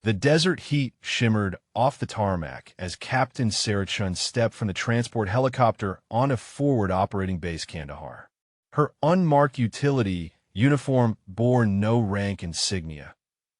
The desert heat shimmered off the tarmac as Captain Sarah Chun stepped from the transport helicopter on a forward operating base Kandahar. Her unmarked utility uniform bore no rank insignia,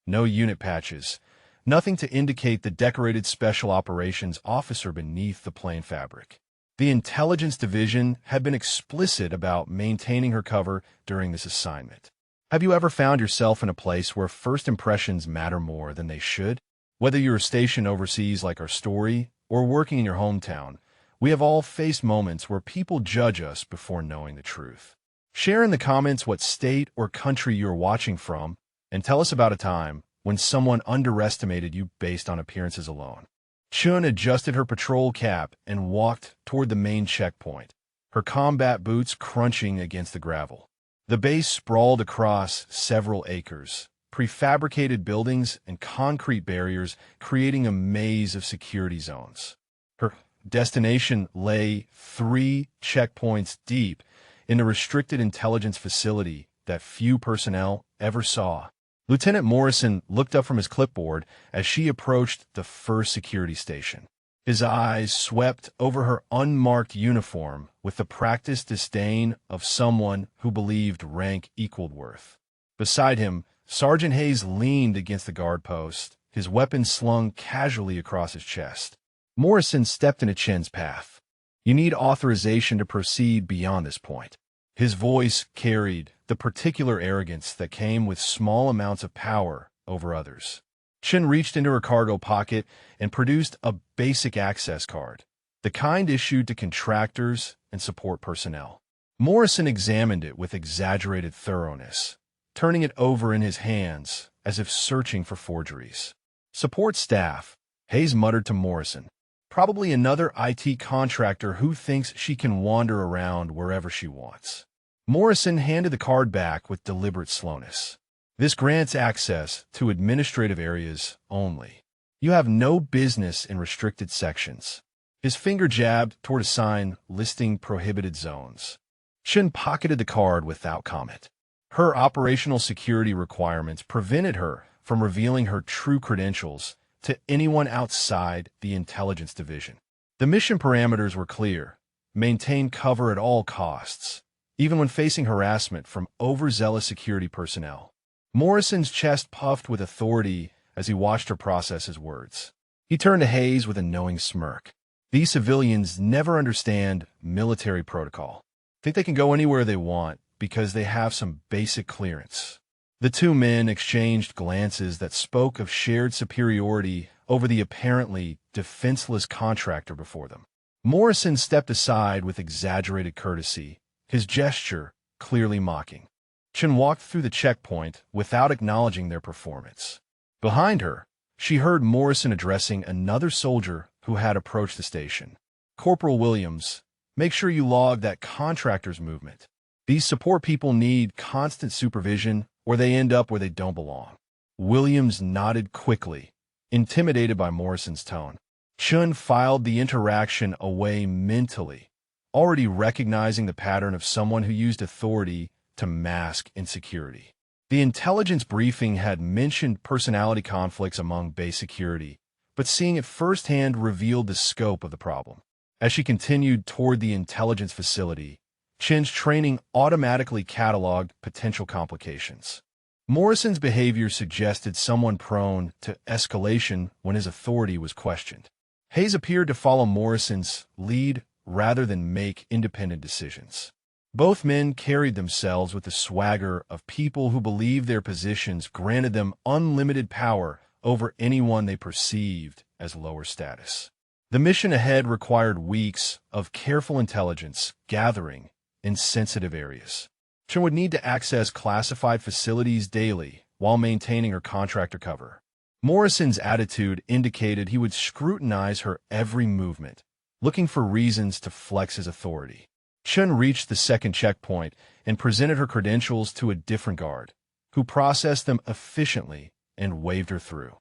no unit patches, nothing to indicate the decorated special operations officer beneath the plain fabric. The intelligence division had been explicit about maintaining her cover during this assignment. Have you ever found yourself in a place where first impressions matter more than they should? Whether you're stationed overseas like our story or working in your hometown, we have all faced moments where people judge us before knowing the truth. Share in the comments what state or country you're watching from, and tell us about a time when someone underestimated you based on appearances alone. Chun adjusted her patrol cap and walked toward the main checkpoint, her combat boots crunching against the gravel. The base sprawled across several acres, prefabricated buildings and concrete barriers creating a maze of security zones. Her destination lay 3 checkpoints deep in a restricted intelligence facility that few personnel ever saw. Lieutenant Morrison looked up from his clipboard as she approached the first security station. His eyes swept over her unmarked uniform with the practiced disdain of someone who believed rank equaled worth. Beside him, Sergeant Hayes leaned against the guard post, his weapon slung casually across his chest. Morrison stepped into Chen's path. You need authorization to proceed beyond this point. His voice carried the particular arrogance that came with small amounts of power over others. Chen reached into her cargo pocket and produced a basic access card, the kind issued to contractors and support personnel. Morrison examined it with exaggerated thoroughness, turning it over in his hands as if searching for forgeries. Support staff, Hayes muttered to Morrison. Probably another IT contractor who thinks she can wander around wherever she wants. Morrison handed the card back with deliberate slowness. This grants access to administrative areas only. You have no business in restricted sections. His finger jabbed toward a sign listing prohibited zones. Chen pocketed the card without comment. Her operational security requirements prevented her from revealing her true credentials to anyone outside the intelligence division. The mission parameters were clear. Maintain cover at all costs, even when facing harassment from overzealous security personnel. Morrison's chest puffed with authority as he watched her process his words. He turned to Hayes with a knowing smirk. These civilians never understand military protocol. Think they can go anywhere they want because they have some basic clearance. The two men exchanged glances that spoke of shared superiority over the apparently defenseless contractor before them. Morrison stepped aside with exaggerated courtesy, his gesture clearly mocking. Chen walked through the checkpoint without acknowledging their performance. Behind her, she heard Morrison addressing another soldier who had approached the station. Corporal Williams, make sure you log that contractor's movement. These support people need constant supervision or they end up where they don't belong. Williams nodded quickly, intimidated by Morrison's tone. Chun filed the interaction away mentally, already recognizing the pattern of someone who used authority to mask insecurity. The intelligence briefing had mentioned personality conflicts among base security, but seeing it firsthand revealed the scope of the problem. As she continued toward the intelligence facility, Chen's training automatically cataloged potential complications. Morrison's behavior suggested someone prone to escalation when his authority was questioned. Hayes appeared to follow Morrison's lead rather than make independent decisions. Both men carried themselves with the swagger of people who believed their positions granted them unlimited power over anyone they perceived as lower status. The mission ahead required weeks of careful intelligence gathering in sensitive areas. Chen would need to access classified facilities daily while maintaining her contractor cover. Morrison's attitude indicated he would scrutinize her every movement, looking for reasons to flex his authority. Chen reached the second checkpoint and presented her credentials to a different guard, who processed them efficiently and waved her through.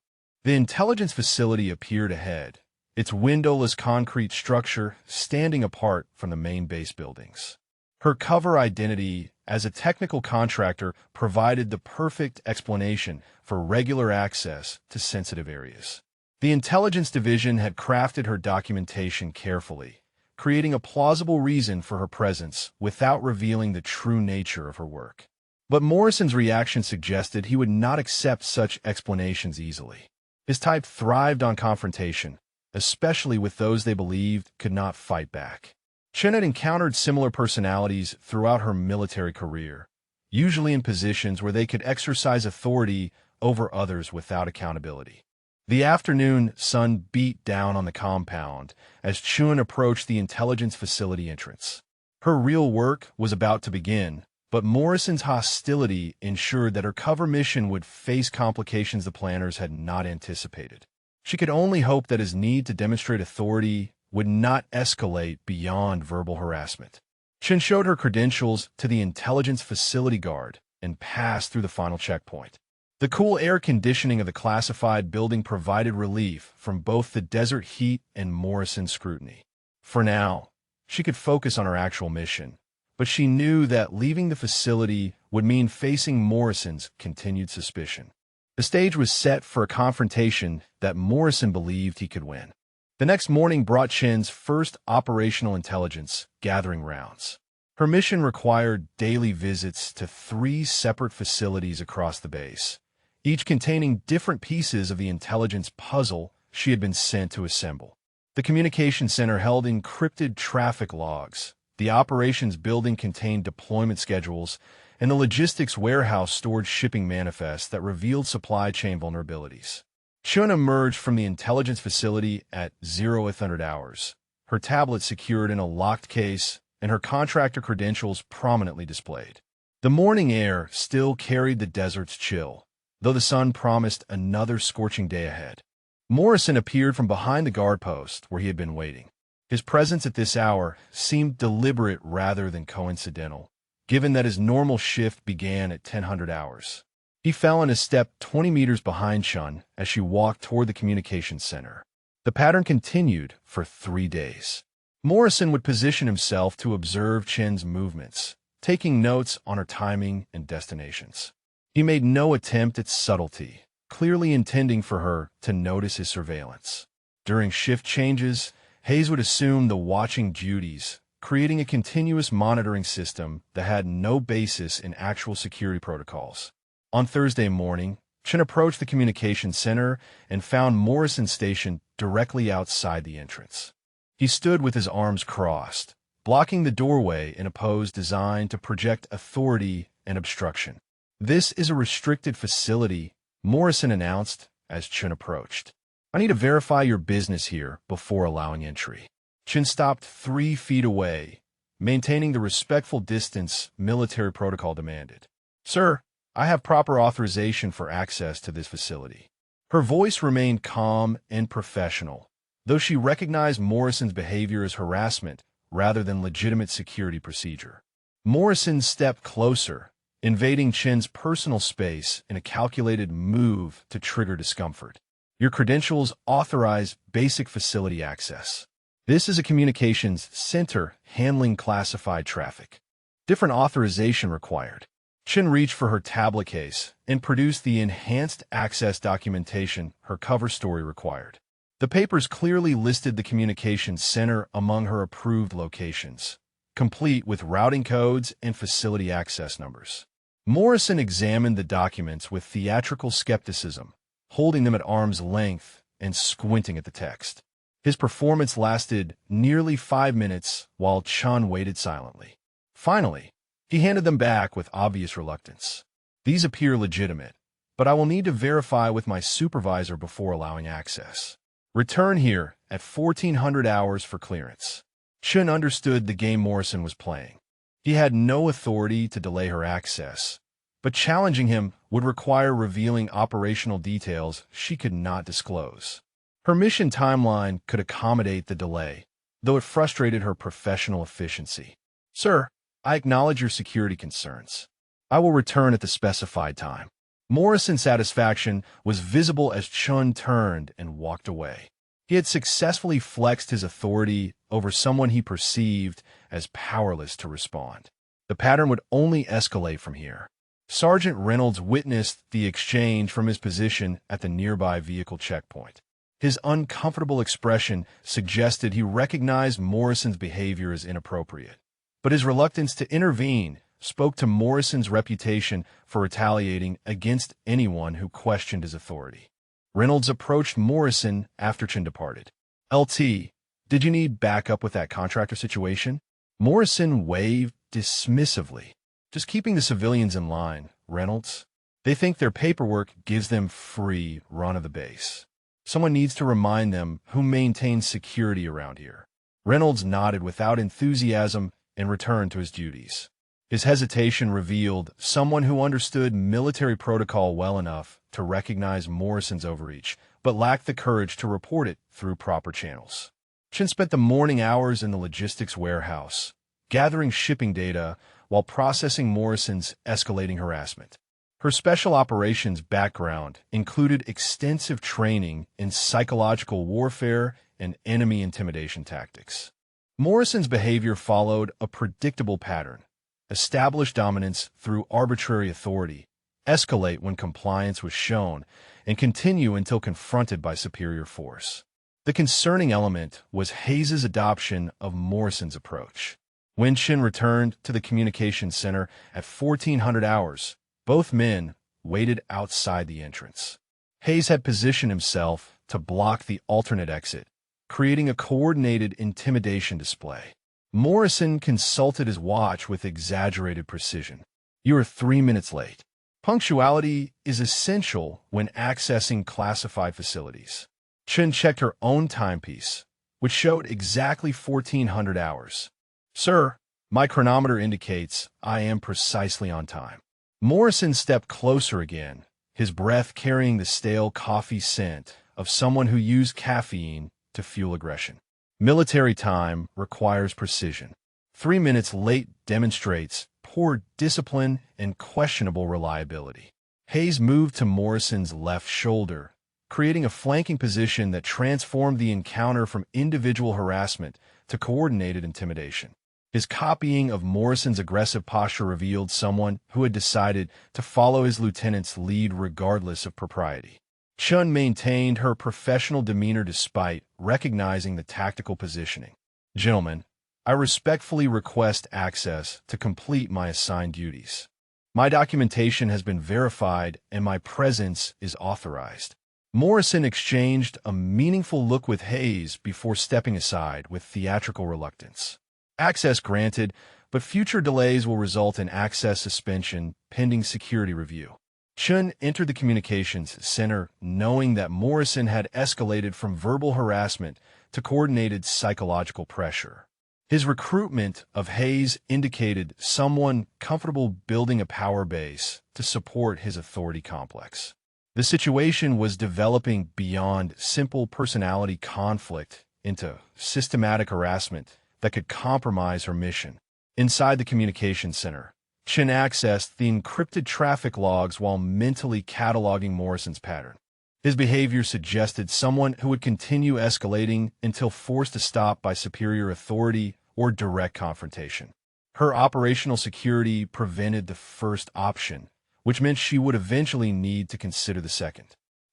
The intelligence facility appeared ahead, its windowless concrete structure standing apart from the main base buildings. Her cover identity as a technical contractor provided the perfect explanation for regular access to sensitive areas. The intelligence division had crafted her documentation carefully, creating a plausible reason for her presence without revealing the true nature of her work. But Morrison's reaction suggested he would not accept such explanations easily. His type thrived on confrontation, especially with those they believed could not fight back. Chen had encountered similar personalities throughout her military career, usually in positions where they could exercise authority over others without accountability. The afternoon sun beat down on the compound as Chun approached the intelligence facility entrance. Her real work was about to begin, but Morrison's hostility ensured that her cover mission would face complications the planners had not anticipated. She could only hope that his need to demonstrate authority would not escalate beyond verbal harassment. Chen showed her credentials to the intelligence facility guard and passed through the final checkpoint. The cool air conditioning of the classified building provided relief from both the desert heat and Morrison's scrutiny. For now, she could focus on her actual mission, but she knew that leaving the facility would mean facing Morrison's continued suspicion. The stage was set for a confrontation that Morrison believed he could win. The next morning brought Chen's first operational intelligence gathering rounds. Her mission required daily visits to 3 separate facilities across the base, each containing different pieces of the intelligence puzzle she had been sent to assemble. The communication center held encrypted traffic logs, the operations building contained deployment schedules, and the logistics warehouse stored shipping manifests that revealed supply chain vulnerabilities. Chun emerged from the intelligence facility at 0000 hours, her tablet secured in a locked case and her contractor credentials prominently displayed. The morning air still carried the desert's chill, though the sun promised another scorching day ahead. Morrison appeared from behind the guard post where he had been waiting. His presence at this hour seemed deliberate rather than coincidental, given that his normal shift began at 1000 hours. He fell in a step 20 meters behind Chun as she walked toward the communications center. The pattern continued for 3 days. Morrison would position himself to observe Chen's movements, taking notes on her timing and destinations. He made no attempt at subtlety, clearly intending for her to notice his surveillance. During shift changes, Hayes would assume the watching duties, creating a continuous monitoring system that had no basis in actual security protocols. On Thursday morning, Chen approached the communications center and found Morrison stationed directly outside the entrance. He stood with his arms crossed, blocking the doorway in a pose designed to project authority and obstruction. "This is a restricted facility," Morrison announced as Chen approached. "I need to verify your business here before allowing entry." Chen stopped 3 feet away, maintaining the respectful distance military protocol demanded. "Sir, I have proper authorization for access to this facility." Her voice remained calm and professional, though she recognized Morrison's behavior as harassment rather than legitimate security procedure. Morrison stepped closer, invading Chen's personal space in a calculated move to trigger discomfort. "Your credentials authorize basic facility access. This is a communications center handling classified traffic. Different authorization required." Chen reached for her tablet case and produced the enhanced access documentation her cover story required. The papers clearly listed the communications center among her approved locations, complete with routing codes and facility access numbers. Morrison examined the documents with theatrical skepticism, holding them at arm's length and squinting at the text. His performance lasted nearly 5 minutes while Chun waited silently. Finally, he handed them back with obvious reluctance. "These appear legitimate, but I will need to verify with my supervisor before allowing access. Return here at 1400 hours for clearance." Chun understood the game Morrison was playing. He had no authority to delay her access, but challenging him would require revealing operational details she could not disclose. Her mission timeline could accommodate the delay, though it frustrated her professional efficiency. "Sir, I acknowledge your security concerns. I will return at the specified time." Morrison's satisfaction was visible as Chun turned and walked away. He had successfully flexed his authority over someone he perceived as powerless to respond. The pattern would only escalate from here. Sergeant Reynolds witnessed the exchange from his position at the nearby vehicle checkpoint. His uncomfortable expression suggested he recognized Morrison's behavior as inappropriate. But his reluctance to intervene spoke to Morrison's reputation for retaliating against anyone who questioned his authority. Reynolds approached Morrison after Chin departed. "LT, did you need backup with that contractor situation?" Morrison waved dismissively. "Just keeping the civilians in line, Reynolds. They think their paperwork gives them free run of the base. Someone needs to remind them who maintains security around here." Reynolds nodded without enthusiasm and returned to his duties. His hesitation revealed someone who understood military protocol well enough to recognize Morrison's overreach, but lacked the courage to report it through proper channels. Chin spent the morning hours in the logistics warehouse, gathering shipping data while processing Morrison's escalating harassment. Her special operations background included extensive training in psychological warfare and enemy intimidation tactics. Morrison's behavior followed a predictable pattern: establish dominance through arbitrary authority, escalate when compliance was shown, and continue until confronted by superior force. The concerning element was Hayes' adoption of Morrison's approach. When Chin returned to the communications center at 1400 hours, both men waited outside the entrance. Hayes had positioned himself to block the alternate exit, creating a coordinated intimidation display. Morrison consulted his watch with exaggerated precision. "You are 3 minutes late." Punctuality is essential when accessing classified facilities. Chin checked her own timepiece, which showed exactly 1400 hours. "Sir, my chronometer indicates I am precisely on time." Morrison stepped closer again, his breath carrying the stale coffee scent of someone who used caffeine to fuel aggression. Military time requires precision. 3 minutes late demonstrates poor discipline and questionable reliability. Hayes moved to Morrison's left shoulder, creating a flanking position that transformed the encounter from individual harassment to coordinated intimidation. His copying of Morrison's aggressive posture revealed someone who had decided to follow his lieutenant's lead regardless of propriety. Chun maintained her professional demeanor despite recognizing the tactical positioning. "Gentlemen, I respectfully request access to complete my assigned duties. My documentation has been verified and my presence is authorized." Morrison exchanged a meaningful look with Hayes before stepping aside with theatrical reluctance. "Access granted, but future delays will result in access suspension pending security review." Chun entered the communications center knowing that Morrison had escalated from verbal harassment to coordinated psychological pressure. His recruitment of Hayes indicated someone comfortable building a power base to support his authority complex. The situation was developing beyond simple personality conflict into systematic harassment that could compromise her mission. Inside the communications center, Chin accessed the encrypted traffic logs while mentally cataloging Morrison's pattern. His behavior suggested someone who would continue escalating until forced to stop by superior authority or direct confrontation. Her operational security prevented the first option, which meant she would eventually need to consider the second.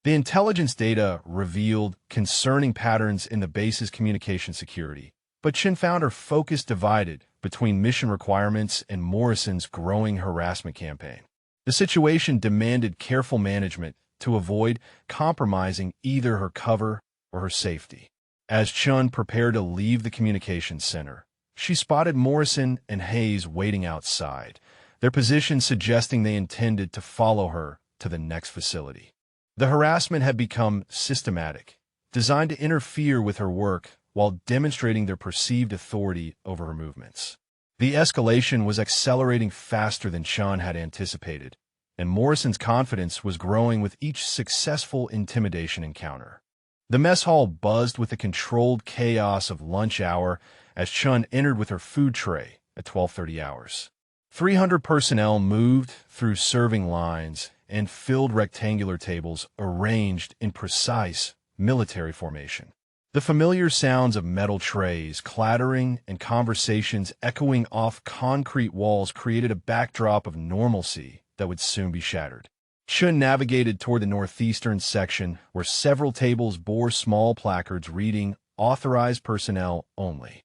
The intelligence data revealed concerning patterns in the base's communication security, but Chin found her focus divided between mission requirements and Morrison's growing harassment campaign. The situation demanded careful management to avoid compromising either her cover or her safety. As Chun prepared to leave the communications center, she spotted Morrison and Hayes waiting outside, their positions suggesting they intended to follow her to the next facility. The harassment had become systematic, designed to interfere with her work while demonstrating their perceived authority over her movements. The escalation was accelerating faster than Chun had anticipated, and Morrison's confidence was growing with each successful intimidation encounter. The mess hall buzzed with the controlled chaos of lunch hour as Chun entered with her food tray at 12:30 hours. 300 personnel moved through serving lines and filled rectangular tables arranged in precise military formation. The familiar sounds of metal trays clattering and conversations echoing off concrete walls created a backdrop of normalcy that would soon be shattered. Chun navigated toward the northeastern section, where several tables bore small placards reading "Authorized Personnel Only."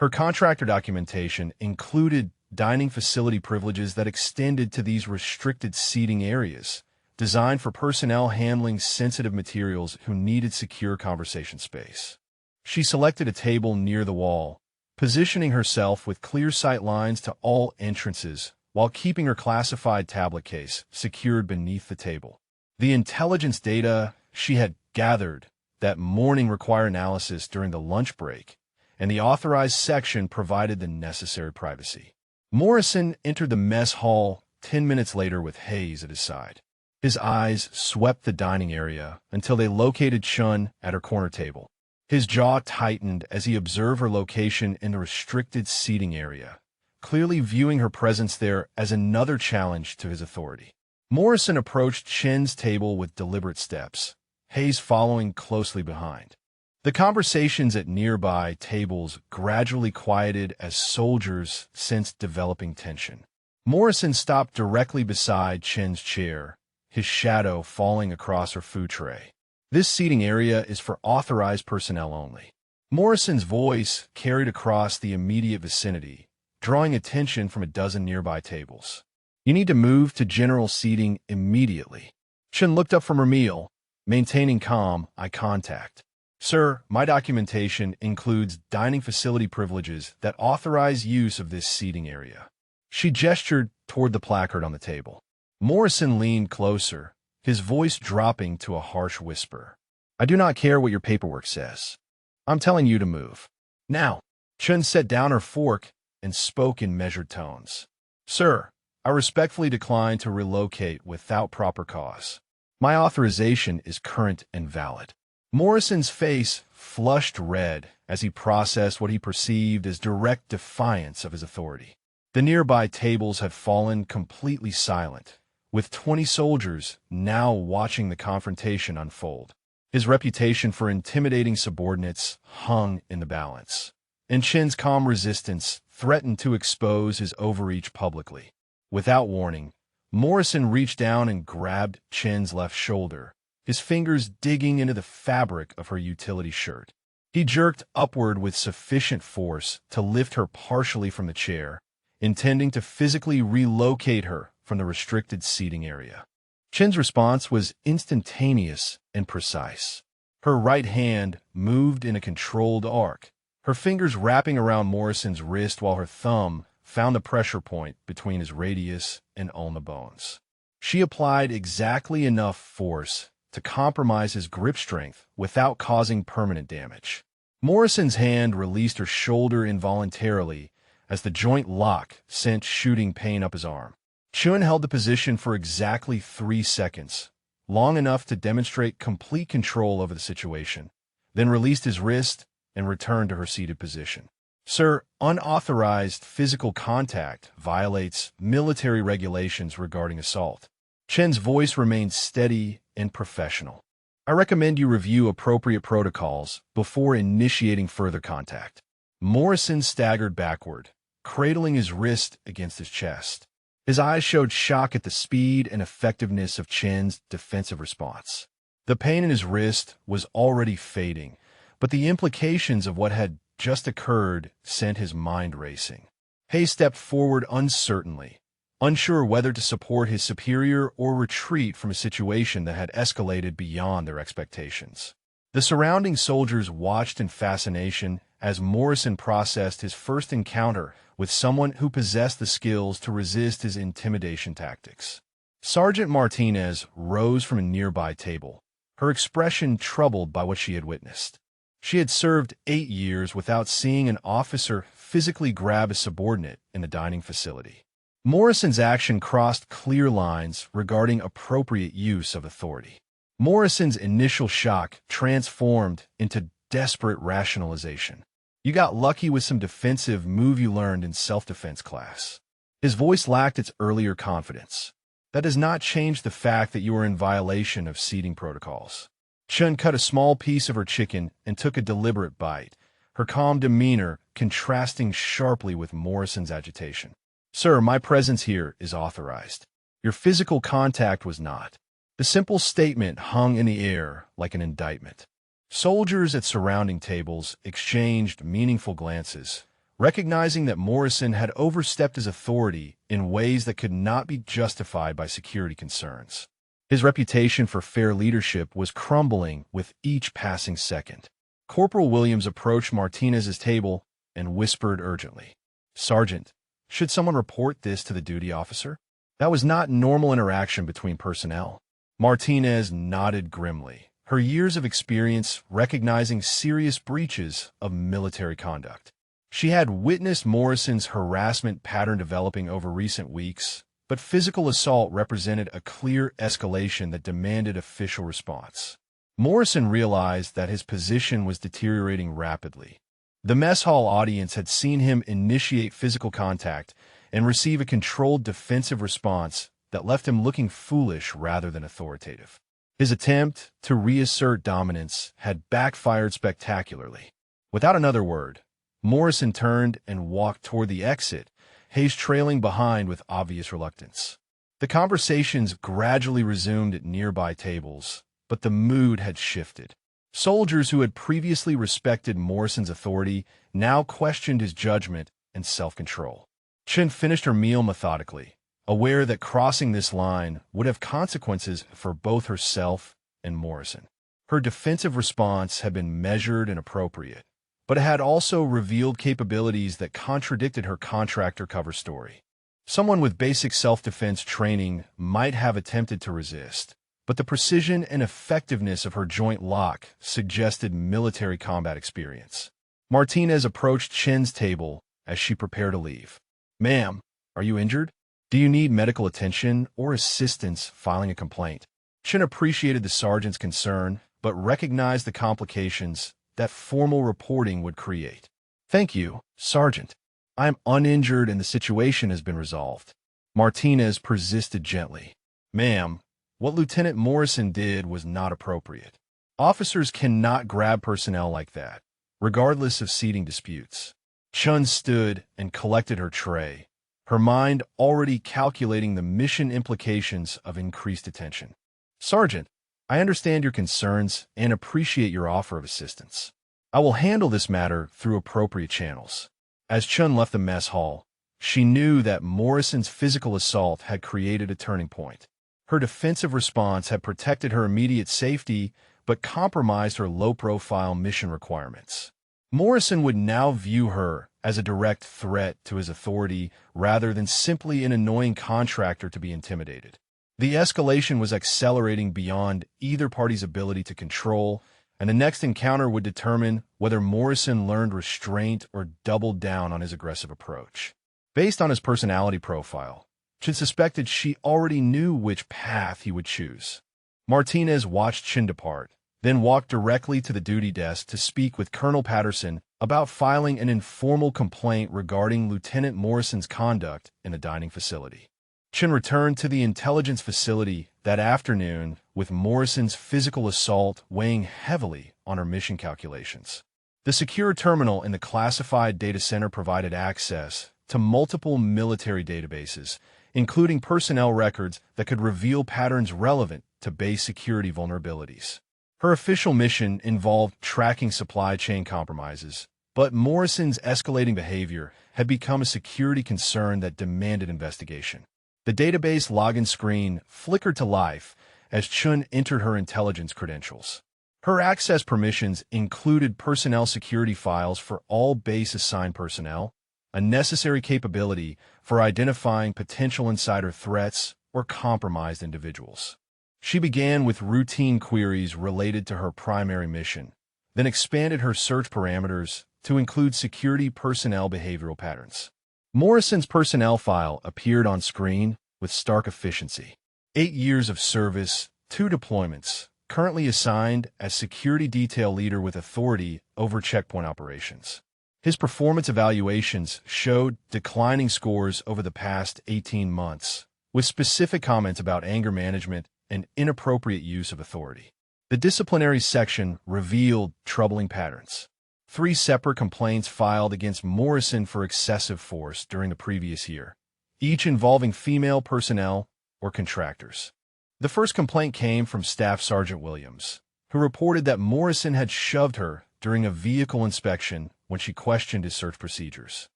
Her contractor documentation included dining facility privileges that extended to these restricted seating areas, designed for personnel handling sensitive materials who needed secure conversation space. She selected a table near the wall, positioning herself with clear sight lines to all entrances, while keeping her classified tablet case secured beneath the table. The intelligence data she had gathered that morning required analysis during the lunch break, and the authorized section provided the necessary privacy. Morrison entered the mess hall 10 minutes later with Hayes at his side. His eyes swept the dining area until they located Chun at her corner table. His jaw tightened as he observed her location in the restricted seating area, clearly viewing her presence there as another challenge to his authority. Morrison approached Chen's table with deliberate steps, Hayes following closely behind. The conversations at nearby tables gradually quieted as soldiers sensed developing tension. Morrison stopped directly beside Chen's chair, his shadow falling across her food tray. "This seating area is for authorized personnel only." Morrison's voice carried across the immediate vicinity, drawing attention from a dozen nearby tables. "You need to move to general seating immediately." Chen looked up from her meal, maintaining calm eye contact. "Sir, my documentation includes dining facility privileges that authorize use of this seating area." She gestured toward the placard on the table. Morrison leaned closer, his voice dropping to a harsh whisper. "I do not care what your paperwork says. I'm telling you to move. Now." Chen set down her fork and spoke in measured tones. "Sir, I respectfully decline to relocate without proper cause. My authorization is current and valid." Morrison's face flushed red as he processed what he perceived as direct defiance of his authority. The nearby tables had fallen completely silent, with 20 soldiers now watching the confrontation unfold. His reputation for intimidating subordinates hung in the balance, and Chen's calm resistance threatened to expose his overreach publicly. Without warning, Morrison reached down and grabbed Chen's left shoulder, his fingers digging into the fabric of her utility shirt. He jerked upward with sufficient force to lift her partially from the chair, intending to physically relocate her from the restricted seating area. Chen's response was instantaneous and precise. Her right hand moved in a controlled arc, her fingers wrapping around Morrison's wrist while her thumb found the pressure point between his radius and ulna bones. She applied exactly enough force to compromise his grip strength without causing permanent damage. Morrison's hand released her shoulder involuntarily as the joint lock sent shooting pain up his arm. Chun held the position for exactly 3 seconds, long enough to demonstrate complete control over the situation, then released his wrist and returned to her seated position. "Sir, unauthorized physical contact violates military regulations regarding assault." Chen's voice remained steady and professional. "I recommend you review appropriate protocols before initiating further contact." Morrison staggered backward, cradling his wrist against his chest. His eyes showed shock at the speed and effectiveness of Chen's defensive response. The pain in his wrist was already fading, but the implications of what had just occurred sent his mind racing. Hay stepped forward uncertainly, unsure whether to support his superior or retreat from a situation that had escalated beyond their expectations. The surrounding soldiers watched in fascination as Morrison processed his first encounter with someone who possessed the skills to resist his intimidation tactics. Sergeant Martinez rose from a nearby table, her expression troubled by what she had witnessed. She had served 8 years without seeing an officer physically grab a subordinate in the dining facility. Morrison's action crossed clear lines regarding appropriate use of authority. Morrison's initial shock transformed into desperate rationalization. "You got lucky with some defensive move you learned in self-defense class." His voice lacked its earlier confidence. "That does not change the fact that you are in violation of seating protocols." Chun cut a small piece of her chicken and took a deliberate bite, her calm demeanor contrasting sharply with Morrison's agitation. "Sir, my presence here is authorized. Your physical contact was not." The simple statement hung in the air like an indictment. Soldiers at surrounding tables exchanged meaningful glances, recognizing that Morrison had overstepped his authority in ways that could not be justified by security concerns. His reputation for fair leadership was crumbling with each passing second. Corporal Williams approached Martinez's table and whispered urgently, "Sergeant, should someone report this to the duty officer?" That was not normal interaction between personnel. Martinez nodded grimly, her years of experience recognizing serious breaches of military conduct. She had witnessed Morrison's harassment pattern developing over recent weeks, but physical assault represented a clear escalation that demanded official response. Morrison realized that his position was deteriorating rapidly. The mess hall audience had seen him initiate physical contact and receive a controlled defensive response that left him looking foolish rather than authoritative. His attempt to reassert dominance had backfired spectacularly. Without another word, Morrison turned and walked toward the exit, Hayes trailing behind with obvious reluctance. The conversations gradually resumed at nearby tables, but the mood had shifted. Soldiers who had previously respected Morrison's authority now questioned his judgment and self-control. Chen finished her meal methodically, aware that crossing this line would have consequences for both herself and Morrison. Her defensive response had been measured and appropriate, but it had also revealed capabilities that contradicted her contractor cover story. Someone with basic self-defense training might have attempted to resist, but the precision and effectiveness of her joint lock suggested military combat experience. Martinez approached Chen's table as she prepared to leave. "Ma'am, are you injured? Do you need medical attention or assistance filing a complaint?" Chen appreciated the sergeant's concern, but recognized the complications that formal reporting would create. "Thank you, Sergeant. I am uninjured and the situation has been resolved." Martinez persisted gently. "Ma'am, what Lieutenant Morrison did was not appropriate. Officers cannot grab personnel like that, regardless of seating disputes." Chun stood and collected her tray, her mind already calculating the mission implications of increased attention. "Sergeant, I understand your concerns and appreciate your offer of assistance. I will handle this matter through appropriate channels." As Chun left the mess hall, she knew that Morrison's physical assault had created a turning point. Her defensive response had protected her immediate safety, but compromised her low-profile mission requirements. Morrison would now view her as a direct threat to his authority rather than simply an annoying contractor to be intimidated. The escalation was accelerating beyond either party's ability to control, and the next encounter would determine whether Morrison learned restraint or doubled down on his aggressive approach. Based on his personality profile, Chin suspected she already knew which path he would choose. Martinez watched Chin depart, then walked directly to the duty desk to speak with Colonel Patterson about filing an informal complaint regarding Lieutenant Morrison's conduct in the dining facility. Chin returned to the intelligence facility that afternoon with Morrison's physical assault weighing heavily on her mission calculations. The secure terminal in the classified data center provided access to multiple military databases, including personnel records that could reveal patterns relevant to base security vulnerabilities. Her official mission involved tracking supply chain compromises, but Morrison's escalating behavior had become a security concern that demanded investigation. The database login screen flickered to life as Chun entered her intelligence credentials. Her access permissions included personnel security files for all base-assigned personnel, a necessary capability for identifying potential insider threats or compromised individuals. She began with routine queries related to her primary mission, then expanded her search parameters to include security personnel behavioral patterns. Morrison's personnel file appeared on screen with stark efficiency. 8 years of service, 2 deployments, currently assigned as security detail leader with authority over checkpoint operations. His performance evaluations showed declining scores over the past 18 months, with specific comments about anger management and inappropriate use of authority. The disciplinary section revealed troubling patterns. 3 separate complaints filed against Morrison for excessive force during the previous year, each involving female personnel or contractors. The first complaint came from Staff Sergeant Williams, who reported that Morrison had shoved her during a vehicle inspection when she questioned his search procedures.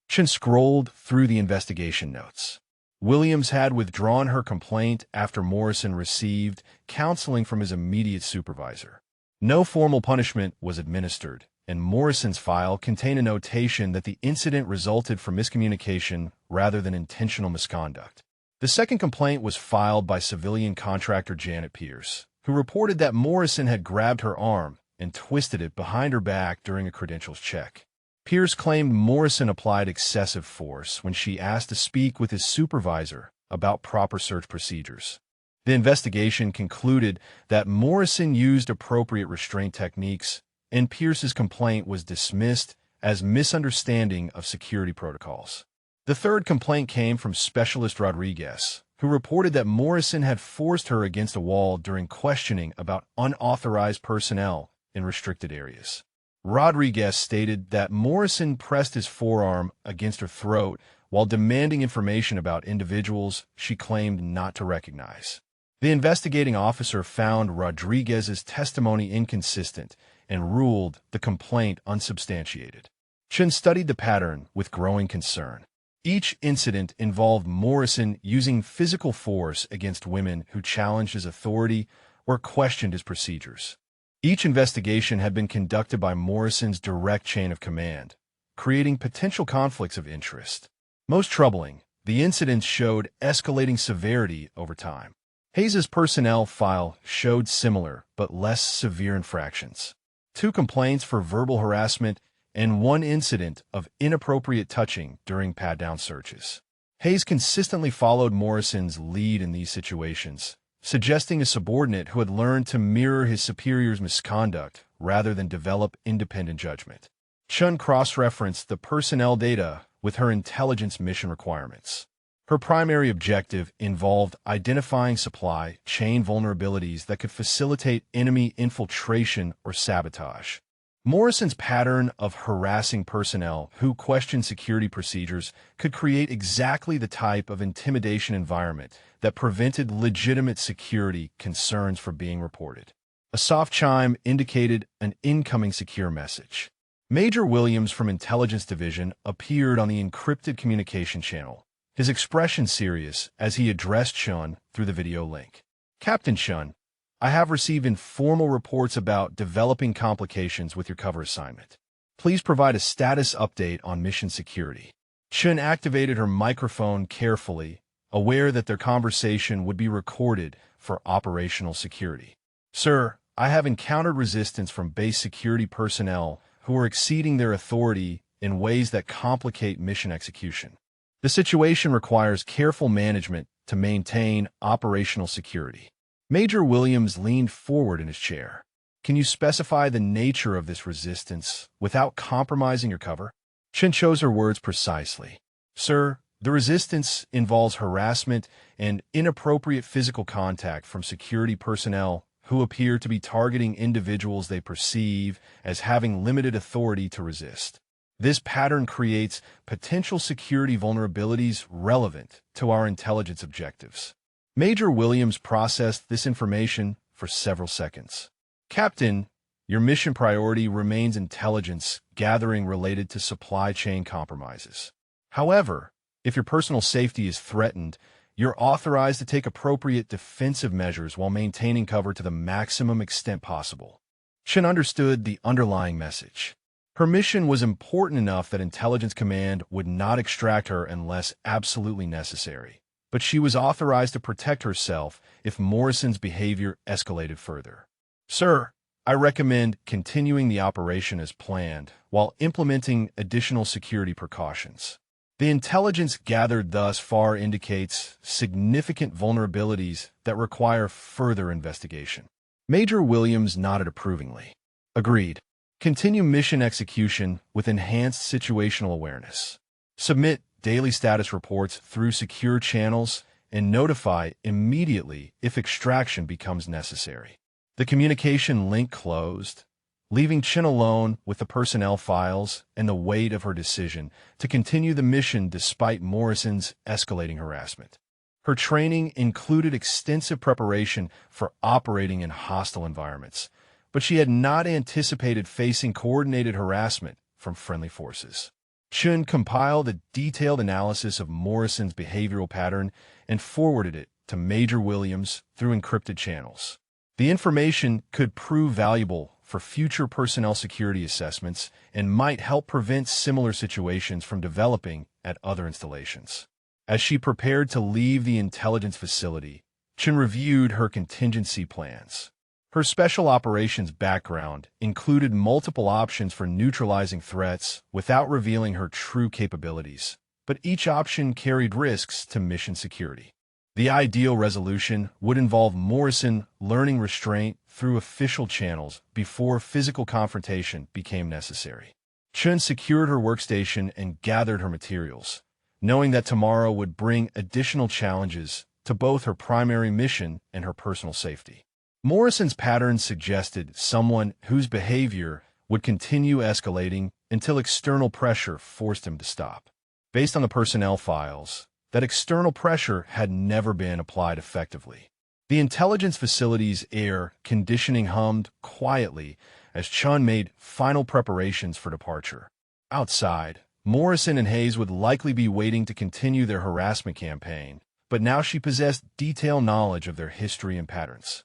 Chen scrolled through the investigation notes. Williams had withdrawn her complaint after Morrison received counseling from his immediate supervisor. No formal punishment was administered, and Morrison's file contained a notation that the incident resulted from miscommunication rather than intentional misconduct. The second complaint was filed by civilian contractor Janet Pierce, who reported that Morrison had grabbed her arm and twisted it behind her back during a credentials check. Pierce claimed Morrison applied excessive force when she asked to speak with his supervisor about proper search procedures. The investigation concluded that Morrison used appropriate restraint techniques, and Pierce's complaint was dismissed as misunderstanding of security protocols. The third complaint came from Specialist Rodriguez, who reported that Morrison had forced her against a wall during questioning about unauthorized personnel in restricted areas. Rodriguez stated that Morrison pressed his forearm against her throat while demanding information about individuals she claimed not to recognize. The investigating officer found Rodriguez's testimony inconsistent and ruled the complaint unsubstantiated. Chen studied the pattern with growing concern. Each incident involved Morrison using physical force against women who challenged his authority or questioned his procedures. Each investigation had been conducted by Morrison's direct chain of command, creating potential conflicts of interest. Most troubling, the incidents showed escalating severity over time. Hayes's personnel file showed similar but less severe infractions. 2 complaints for verbal harassment and 1 incident of inappropriate touching during pat-down searches. Hayes consistently followed Morrison's lead in these situations, suggesting a subordinate who had learned to mirror his superior's misconduct rather than develop independent judgment. Chun cross-referenced the personnel data with her intelligence mission requirements. Her primary objective involved identifying supply chain vulnerabilities that could facilitate enemy infiltration or sabotage. Morrison's pattern of harassing personnel who questioned security procedures could create exactly the type of intimidation environment that prevented legitimate security concerns from being reported. A soft chime indicated an incoming secure message. Major Williams from Intelligence Division appeared on the encrypted communication channel, his expression serious as he addressed Chun through the video link. Captain Chun, I have received informal reports about developing complications with your cover assignment. Please provide a status update on mission security. Chun activated her microphone carefully, aware that their conversation would be recorded for operational security. Sir, I have encountered resistance from base security personnel who are exceeding their authority in ways that complicate mission execution. The situation requires careful management to maintain operational security. Major Williams leaned forward in his chair. Can you specify the nature of this resistance without compromising your cover? Chen chose her words precisely. Sir, the resistance involves harassment and inappropriate physical contact from security personnel who appear to be targeting individuals they perceive as having limited authority to resist. This pattern creates potential security vulnerabilities relevant to our intelligence objectives. Major Williams processed this information for several seconds. Captain, your mission priority remains intelligence gathering related to supply chain compromises. However, if your personal safety is threatened, you're authorized to take appropriate defensive measures while maintaining cover to the maximum extent possible. Chen understood the underlying message. Her mission was important enough that Intelligence Command would not extract her unless absolutely necessary, but she was authorized to protect herself if Morrison's behavior escalated further. Sir, I recommend continuing the operation as planned while implementing additional security precautions. The intelligence gathered thus far indicates significant vulnerabilities that require further investigation. Major Williams nodded approvingly. Agreed. Continue mission execution with enhanced situational awareness. Submit daily status reports through secure channels and notify immediately if extraction becomes necessary. The communication link closed, leaving Chin alone with the personnel files and the weight of her decision to continue the mission despite Morrison's escalating harassment. Her training included extensive preparation for operating in hostile environments, but she had not anticipated facing coordinated harassment from friendly forces. Chun compiled a detailed analysis of Morrison's behavioral pattern and forwarded it to Major Williams through encrypted channels. The information could prove valuable for future personnel security assessments and might help prevent similar situations from developing at other installations. As she prepared to leave the intelligence facility, Chun reviewed her contingency plans. Her special operations background included multiple options for neutralizing threats without revealing her true capabilities, but each option carried risks to mission security. The ideal resolution would involve Morrison learning restraint through official channels before physical confrontation became necessary. Chun secured her workstation and gathered her materials, knowing that tomorrow would bring additional challenges to both her primary mission and her personal safety. Morrison's pattern suggested someone whose behavior would continue escalating until external pressure forced him to stop. Based on the personnel files, that external pressure had never been applied effectively. The intelligence facility's air conditioning hummed quietly as Chun made final preparations for departure. Outside, Morrison and Hayes would likely be waiting to continue their harassment campaign, but now she possessed detailed knowledge of their history and patterns.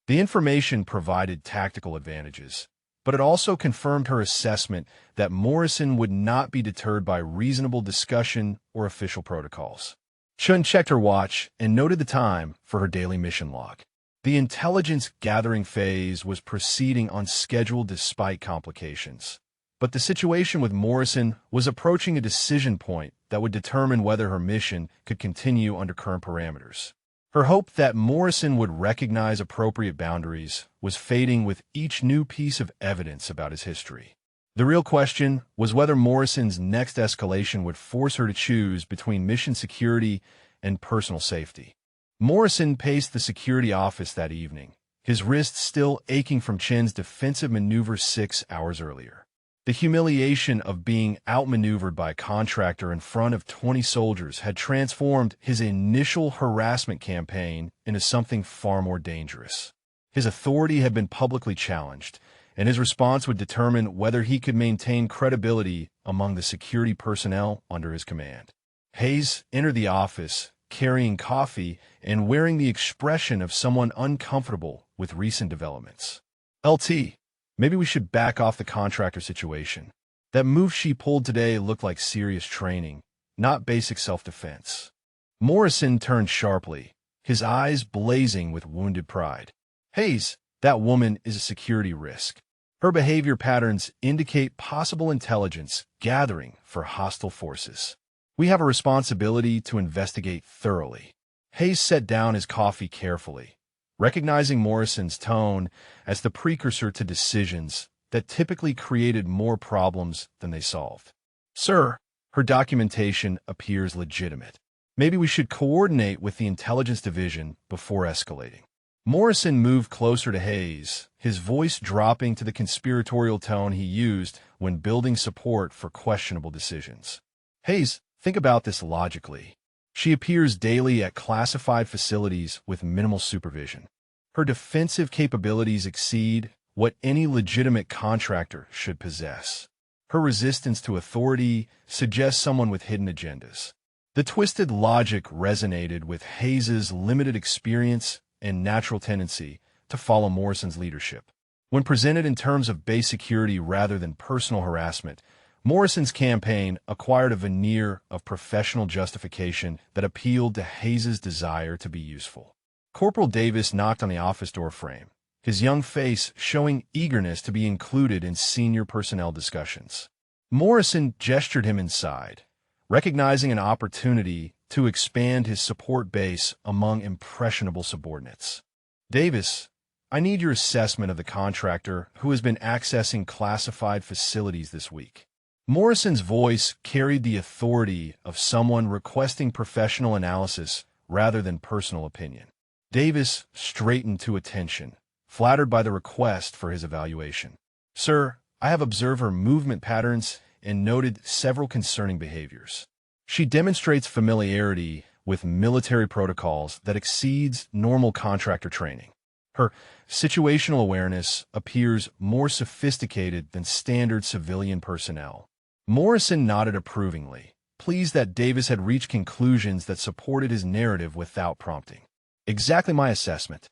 The information provided tactical advantages, but it also confirmed her assessment that Morrison would not be deterred by reasonable discussion or official protocols. Chun checked her watch and noted the time for her daily mission log. The intelligence gathering phase was proceeding on schedule despite complications, but the situation with Morrison was approaching a decision point that would determine whether her mission could continue under current parameters. Her hope that Morrison would recognize appropriate boundaries was fading with each new piece of evidence about his history. The real question was whether Morrison's next escalation would force her to choose between mission security and personal safety. Morrison paced the security office that evening, his wrists still aching from Chin's defensive maneuver 6 hours earlier. The humiliation of being outmaneuvered by a contractor in front of 20 soldiers had transformed his initial harassment campaign into something far more dangerous. His authority had been publicly challenged, and his response would determine whether he could maintain credibility among the security personnel under his command. Hayes entered the office, carrying coffee and wearing the expression of someone uncomfortable with recent developments. "LT, maybe we should back off the contractor situation. That move she pulled today looked like serious training, not basic self-defense." Morrison turned sharply, his eyes blazing with wounded pride. "Hayes, that woman is a security risk. Her behavior patterns indicate possible intelligence gathering for hostile forces. We have a responsibility to investigate thoroughly." Hayes set down his coffee carefully, recognizing Morrison's tone as the precursor to decisions that typically created more problems than they solved. "Sir, her documentation appears legitimate. Maybe we should coordinate with the intelligence division before escalating." Morrison moved closer to Hayes, his voice dropping to the conspiratorial tone he used when building support for questionable decisions. "Hayes, think about this logically. She appears daily at classified facilities with minimal supervision. Her defensive capabilities exceed what any legitimate contractor should possess. Her resistance to authority suggests someone with hidden agendas." The twisted logic resonated with Hayes's limited experience and natural tendency to follow Morrison's leadership. When presented in terms of base security rather than personal harassment, Morrison's campaign acquired a veneer of professional justification that appealed to Hayes's desire to be useful. Corporal Davis knocked on the office door frame, his young face showing eagerness to be included in senior personnel discussions. Morrison gestured him inside, recognizing an opportunity to expand his support base among impressionable subordinates. "Davis, I need your assessment of the contractor who has been accessing classified facilities this week." Morrison's voice carried the authority of someone requesting professional analysis rather than personal opinion. Davis straightened to attention, flattered by the request for his evaluation. "Sir, I have observed her movement patterns and noted several concerning behaviors. She demonstrates familiarity with military protocols that exceeds normal contractor training. Her situational awareness appears more sophisticated than standard civilian personnel." Morrison nodded approvingly, pleased that Davis had reached conclusions that supported his narrative without prompting. "Exactly my assessment.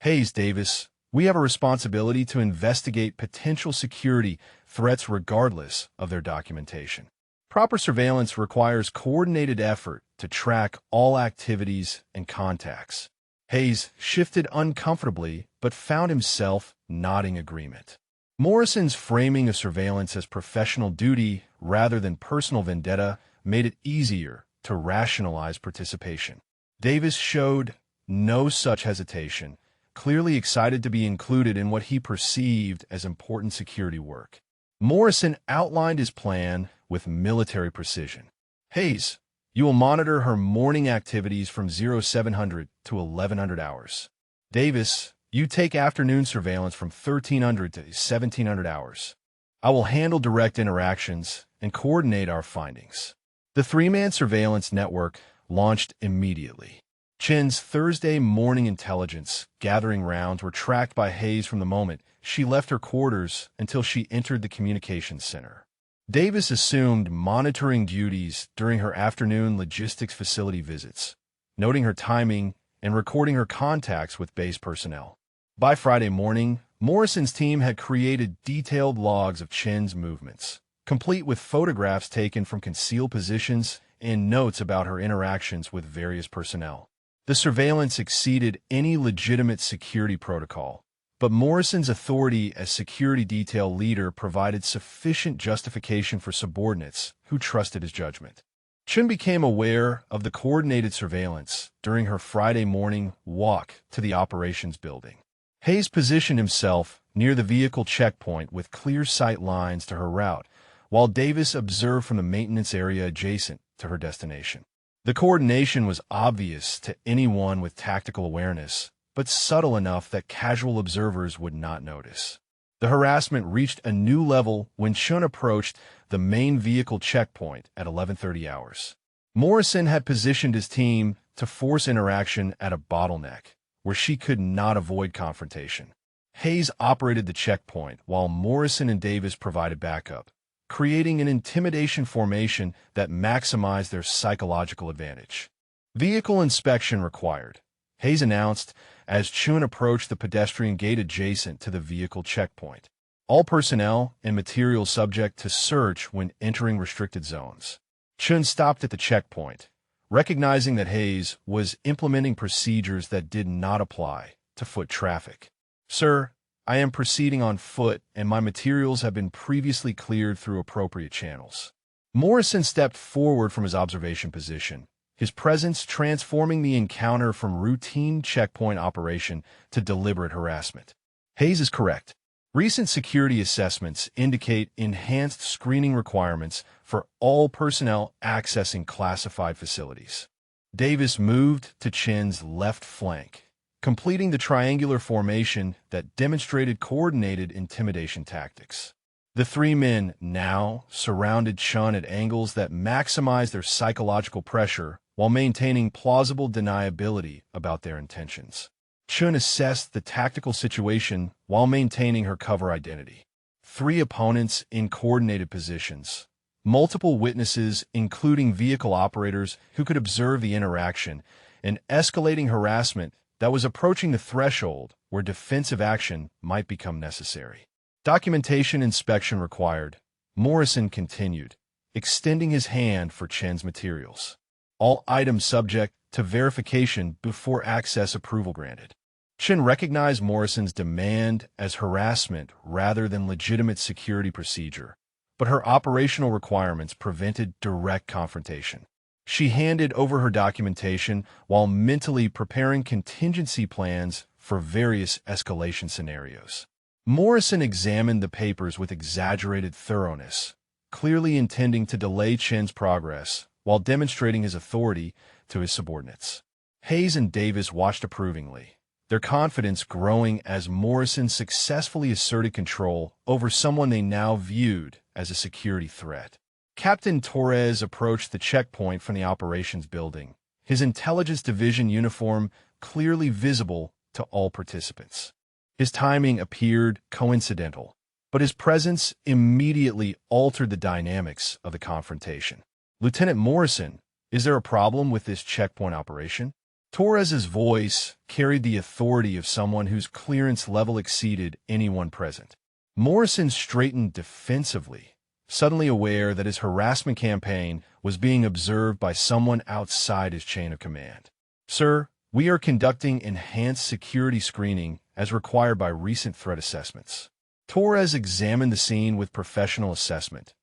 Hayes, Davis, we have a responsibility to investigate potential security threats regardless of their documentation. Proper surveillance requires coordinated effort to track all activities and contacts." Hayes shifted uncomfortably but found himself nodding agreement. Morrison's framing of surveillance as professional duty rather than personal vendetta made it easier to rationalize participation. Davis showed no such hesitation, clearly excited to be included in what he perceived as important security work. Morrison outlined his plan with military precision. "Hayes, you will monitor her morning activities from 0700 to 1100 hours. Davis, you take afternoon surveillance from 1300 to 1700 hours. I will handle direct interactions and coordinate our findings." The three-man surveillance network launched immediately. Chen's Thursday morning intelligence gathering rounds were tracked by Hayes from the moment she left her quarters until she entered the communications center. Davis assumed monitoring duties during her afternoon logistics facility visits, noting her timing and recording her contacts with base personnel. By Friday morning, Morrison's team had created detailed logs of Chen's movements, complete with photographs taken from concealed positions and notes about her interactions with various personnel. The surveillance exceeded any legitimate security protocol, but Morrison's authority as security detail leader provided sufficient justification for subordinates who trusted his judgment. Chen became aware of the coordinated surveillance during her Friday morning walk to the operations building. Hayes positioned himself near the vehicle checkpoint with clear sight lines to her route, while Davis observed from the maintenance area adjacent to her destination. The coordination was obvious to anyone with tactical awareness, but subtle enough that casual observers would not notice. The harassment reached a new level when Chun approached the main vehicle checkpoint at 11:30 hours. Morrison had positioned his team to force interaction at a bottleneck, where she could not avoid confrontation. Hayes operated the checkpoint while Morrison and Davis provided backup, creating an intimidation formation that maximized their psychological advantage. "Vehicle inspection required," Hayes announced as Chun approached the pedestrian gate adjacent to the vehicle checkpoint. "All personnel and materials subject to search when entering restricted zones." Chun stopped at the checkpoint, recognizing that Hayes was implementing procedures that did not apply to foot traffic. "Sir, I am proceeding on foot, and my materials have been previously cleared through appropriate channels." Morrison stepped forward from his observation position, his presence transforming the encounter from routine checkpoint operation to deliberate harassment. Hayes is correct. Recent security assessments indicate enhanced screening requirements for all personnel accessing classified facilities. Davis moved to Chen's left flank, completing the triangular formation that demonstrated coordinated intimidation tactics. The three men now surrounded Chun at angles that maximized their psychological pressure while maintaining plausible deniability about their intentions. Chun assessed the tactical situation while maintaining her cover identity. Three opponents in coordinated positions, multiple witnesses including vehicle operators who could observe the interaction, and escalating harassment that was approaching the threshold where defensive action might become necessary. Documentation inspection required, Morrison continued, extending his hand for Chen's materials. All items subject to verification before access approval granted. Chen recognized Morrison's demand as harassment rather than legitimate security procedure, but her operational requirements prevented direct confrontation. She handed over her documentation while mentally preparing contingency plans for various escalation scenarios. Morrison examined the papers with exaggerated thoroughness, clearly intending to delay Chen's progress while demonstrating his authority to his subordinates. Hayes and Davis watched approvingly, their confidence growing as Morrison successfully asserted control over someone they now viewed as a security threat. Captain Torres approached the checkpoint from the operations building, his intelligence division uniform clearly visible to all participants. His timing appeared coincidental, but his presence immediately altered the dynamics of the confrontation. "Lieutenant Morrison, is there a problem with this checkpoint operation?" Torres's voice carried the authority of someone whose clearance level exceeded anyone present. Morrison straightened defensively, suddenly aware that his harassment campaign was being observed by someone outside his chain of command. "Sir, we are conducting enhanced security screening as required by recent threat assessments." Torres examined the scene with professional assessment,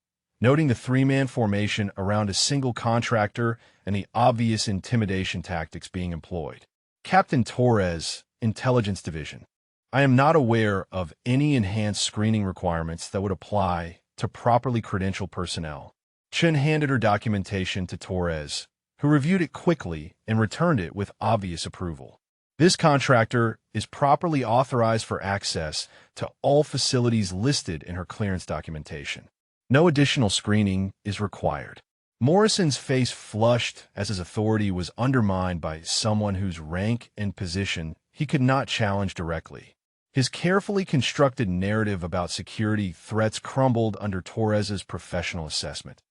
noting the three-man formation around a single contractor and the obvious intimidation tactics being employed. "Captain Torres, Intelligence Division. I am not aware of any enhanced screening requirements that would apply to properly credentialed personnel." Chen handed her documentation to Torres, who reviewed it quickly and returned it with obvious approval. "This contractor is properly authorized for access to all facilities listed in her clearance documentation. No additional screening is required." Morrison's face flushed as his authority was undermined by someone whose rank and position he could not challenge directly. His carefully constructed narrative about security threats crumbled under Torres's professional assessment,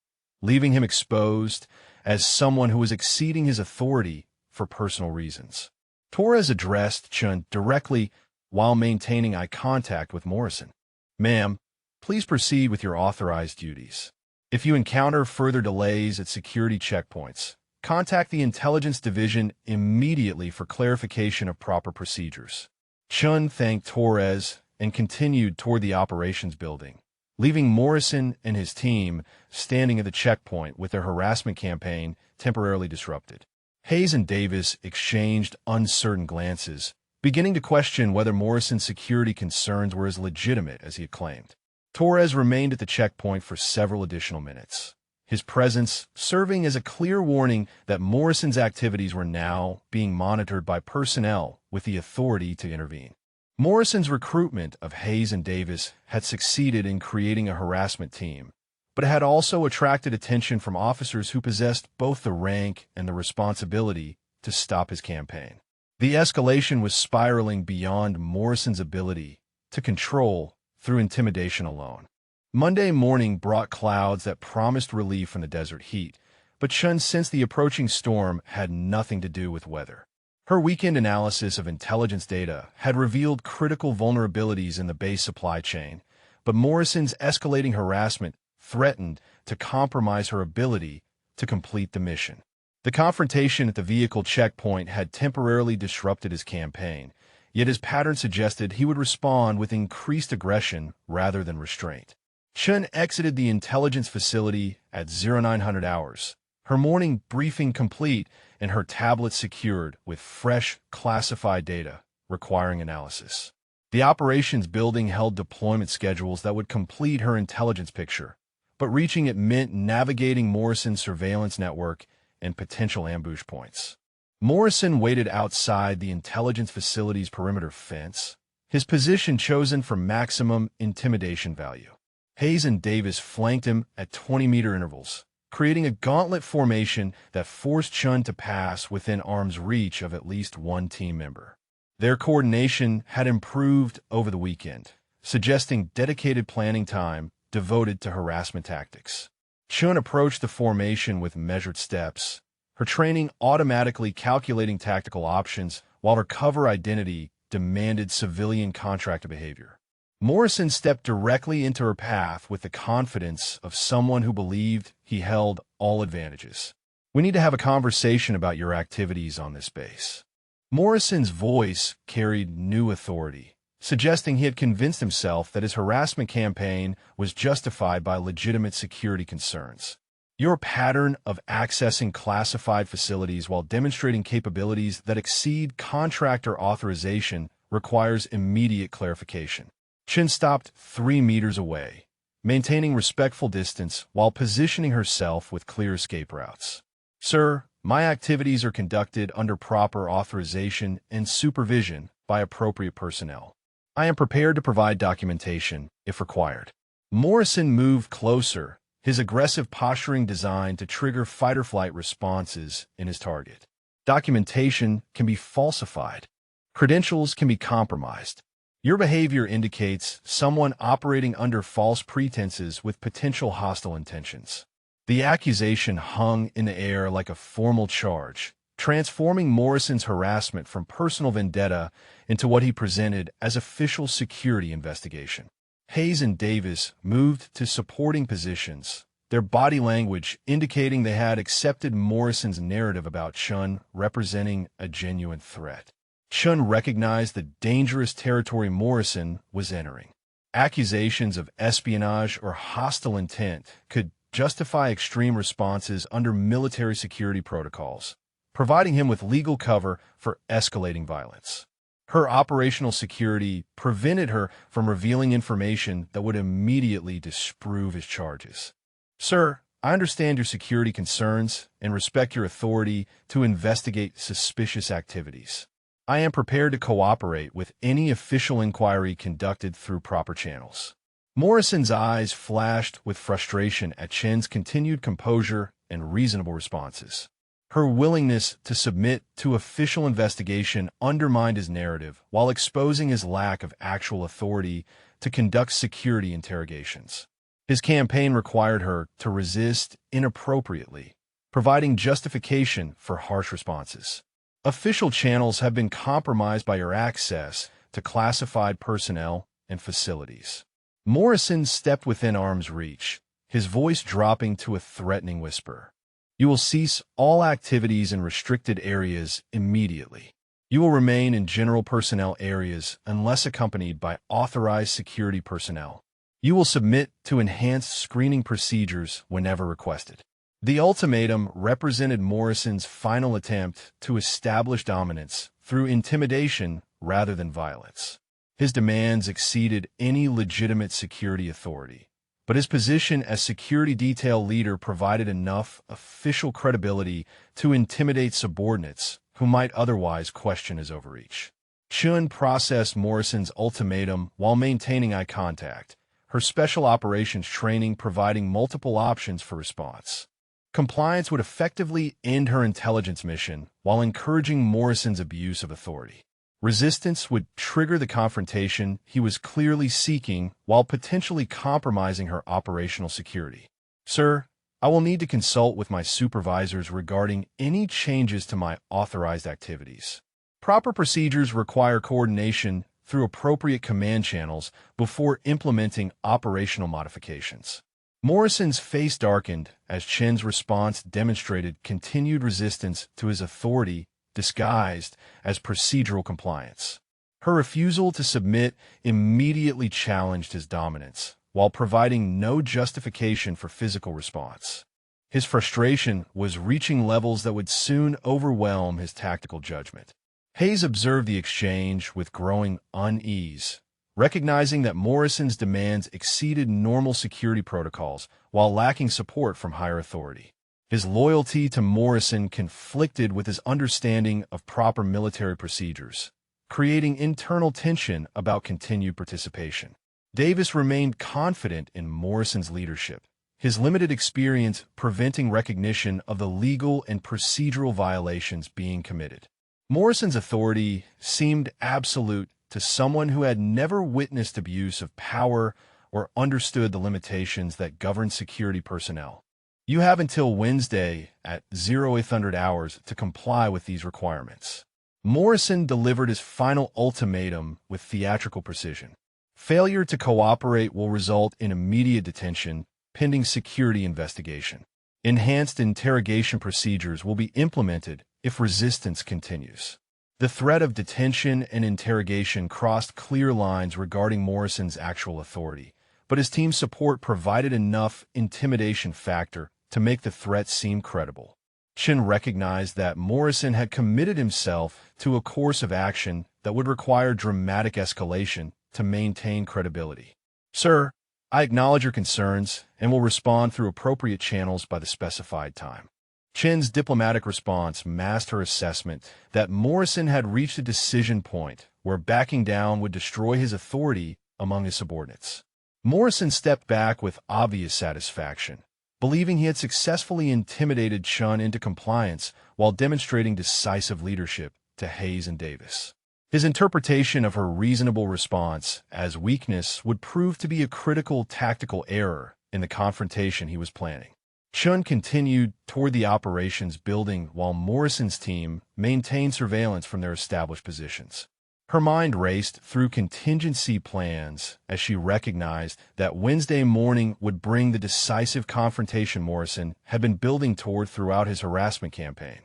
leaving him exposed as someone who was exceeding his authority for personal reasons. Torres addressed Chun directly while maintaining eye contact with Morrison. "Ma'am, please proceed with your authorized duties. If you encounter further delays at security checkpoints, contact the Intelligence Division immediately for clarification of proper procedures." Chun thanked Torres and continued toward the operations building, leaving Morrison and his team standing at the checkpoint with their harassment campaign temporarily disrupted. Hayes and Davis exchanged uncertain glances, beginning to question whether Morrison's security concerns were as legitimate as he had claimed. Torres remained at the checkpoint for several additional minutes, his presence serving as a clear warning that Morrison's activities were now being monitored by personnel with the authority to intervene. Morrison's recruitment of Hayes and Davis had succeeded in creating a harassment team, but it had also attracted attention from officers who possessed both the rank and the responsibility to stop his campaign. The escalation was spiraling beyond Morrison's ability to control through intimidation alone. Monday morning brought clouds that promised relief from the desert heat, but Chun sensed the approaching storm had nothing to do with weather. Her weekend analysis of intelligence data had revealed critical vulnerabilities in the base supply chain, but Morrison's escalating harassment threatened to compromise her ability to complete the mission. The confrontation at the vehicle checkpoint had temporarily disrupted his campaign, yet his pattern suggested he would respond with increased aggression rather than restraint. Chun exited the intelligence facility at 0900 hours, her morning briefing complete and her tablet secured with fresh, classified data requiring analysis. The operations building held deployment schedules that would complete her intelligence picture, but reaching it meant navigating Morrison's surveillance network and potential ambush points. Morrison waited outside the intelligence facility's perimeter fence, his position chosen for maximum intimidation value. Hayes and Davis flanked him at 20-meter intervals, creating a gauntlet formation that forced Chun to pass within arm's reach of at least one team member. Their coordination had improved over the weekend, suggesting dedicated planning time devoted to harassment tactics. Chun approached the formation with measured steps, her training automatically calculating tactical options while her cover identity demanded civilian contractor behavior. Morrison stepped directly into her path with the confidence of someone who believed he held all advantages. "We need to have a conversation about your activities on this base." Morrison's voice carried new authority, suggesting he had convinced himself that his harassment campaign was justified by legitimate security concerns. "Your pattern of accessing classified facilities while demonstrating capabilities that exceed contractor authorization requires immediate clarification." Chin stopped 3 meters away, maintaining respectful distance while positioning herself with clear escape routes. "Sir, my activities are conducted under proper authorization and supervision by appropriate personnel. I am prepared to provide documentation if required. Morrison moved closer, his aggressive posturing designed to trigger fight-or-flight responses in his target. Documentation can be falsified. Credentials can be compromised. Your behavior indicates someone operating under false pretenses with potential hostile intentions. The accusation hung in the air like a formal charge, transforming Morrison's harassment from personal vendetta into what he presented as official security investigation. Hayes and Davis moved to supporting positions, their body language indicating they had accepted Morrison's narrative about Chun representing a genuine threat. Chun recognized the dangerous territory Morrison was entering. Accusations of espionage or hostile intent could justify extreme responses under military security protocols, providing him with legal cover for escalating violence. Her operational security prevented her from revealing information that would immediately disprove his charges. Sir, I understand your security concerns and respect your authority to investigate suspicious activities. I am prepared to cooperate with any official inquiry conducted through proper channels. Morrison's eyes flashed with frustration at Chen's continued composure and reasonable responses. Her willingness to submit to official investigation undermined his narrative while exposing his lack of actual authority to conduct security interrogations. His campaign required her to resist inappropriately, providing justification for harsh responses. Official channels have been compromised by your access to classified personnel and facilities. Morrison stepped within arm's reach, his voice dropping to a threatening whisper. You will cease all activities in restricted areas immediately. You will remain in general personnel areas unless accompanied by authorized security personnel. You will submit to enhanced screening procedures whenever requested. The ultimatum represented Morrison's final attempt to establish dominance through intimidation rather than violence. His demands exceeded any legitimate security authority, but his position as security detail leader provided enough official credibility to intimidate subordinates who might otherwise question his overreach. Chun processed Morrison's ultimatum while maintaining eye contact, her special operations training providing multiple options for response. Compliance would effectively end her intelligence mission while encouraging Morrison's abuse of authority. Resistance would trigger the confrontation he was clearly seeking while potentially compromising her operational security. Sir, I will need to consult with my supervisors regarding any changes to my authorized activities. Proper procedures require coordination through appropriate command channels before implementing operational modifications. Morrison's face darkened as Chen's response demonstrated continued resistance to his authority disguised as procedural compliance. Her refusal to submit immediately challenged his dominance, while providing no justification for physical response. His frustration was reaching levels that would soon overwhelm his tactical judgment. Hayes observed the exchange with growing unease, recognizing that Morrison's demands exceeded normal security protocols while lacking support from higher authority. His loyalty to Morrison conflicted with his understanding of proper military procedures, creating internal tension about continued participation. Davis remained confident in Morrison's leadership, his limited experience preventing recognition of the legal and procedural violations being committed. Morrison's authority seemed absolute to someone who had never witnessed abuse of power or understood the limitations that govern security personnel. You have until Wednesday at 0800 hours to comply with these requirements. Morrison delivered his final ultimatum with theatrical precision. Failure to cooperate will result in immediate detention, pending security investigation. Enhanced interrogation procedures will be implemented if resistance continues. The threat of detention and interrogation crossed clear lines regarding Morrison's actual authority, but his team's support provided enough intimidation factor to make the threat seem credible. Chen recognized that Morrison had committed himself to a course of action that would require dramatic escalation to maintain credibility. Sir, I acknowledge your concerns and will respond through appropriate channels by the specified time. Chen's diplomatic response masked her assessment that Morrison had reached a decision point where backing down would destroy his authority among his subordinates. Morrison stepped back with obvious satisfaction, believing he had successfully intimidated Chun into compliance while demonstrating decisive leadership to Hayes and Davis. His interpretation of her reasonable response as weakness would prove to be a critical tactical error in the confrontation he was planning. Chun continued toward the operations building while Morrison's team maintained surveillance from their established positions. Her mind raced through contingency plans as she recognized that Wednesday morning would bring the decisive confrontation Morrison had been building toward throughout his harassment campaign.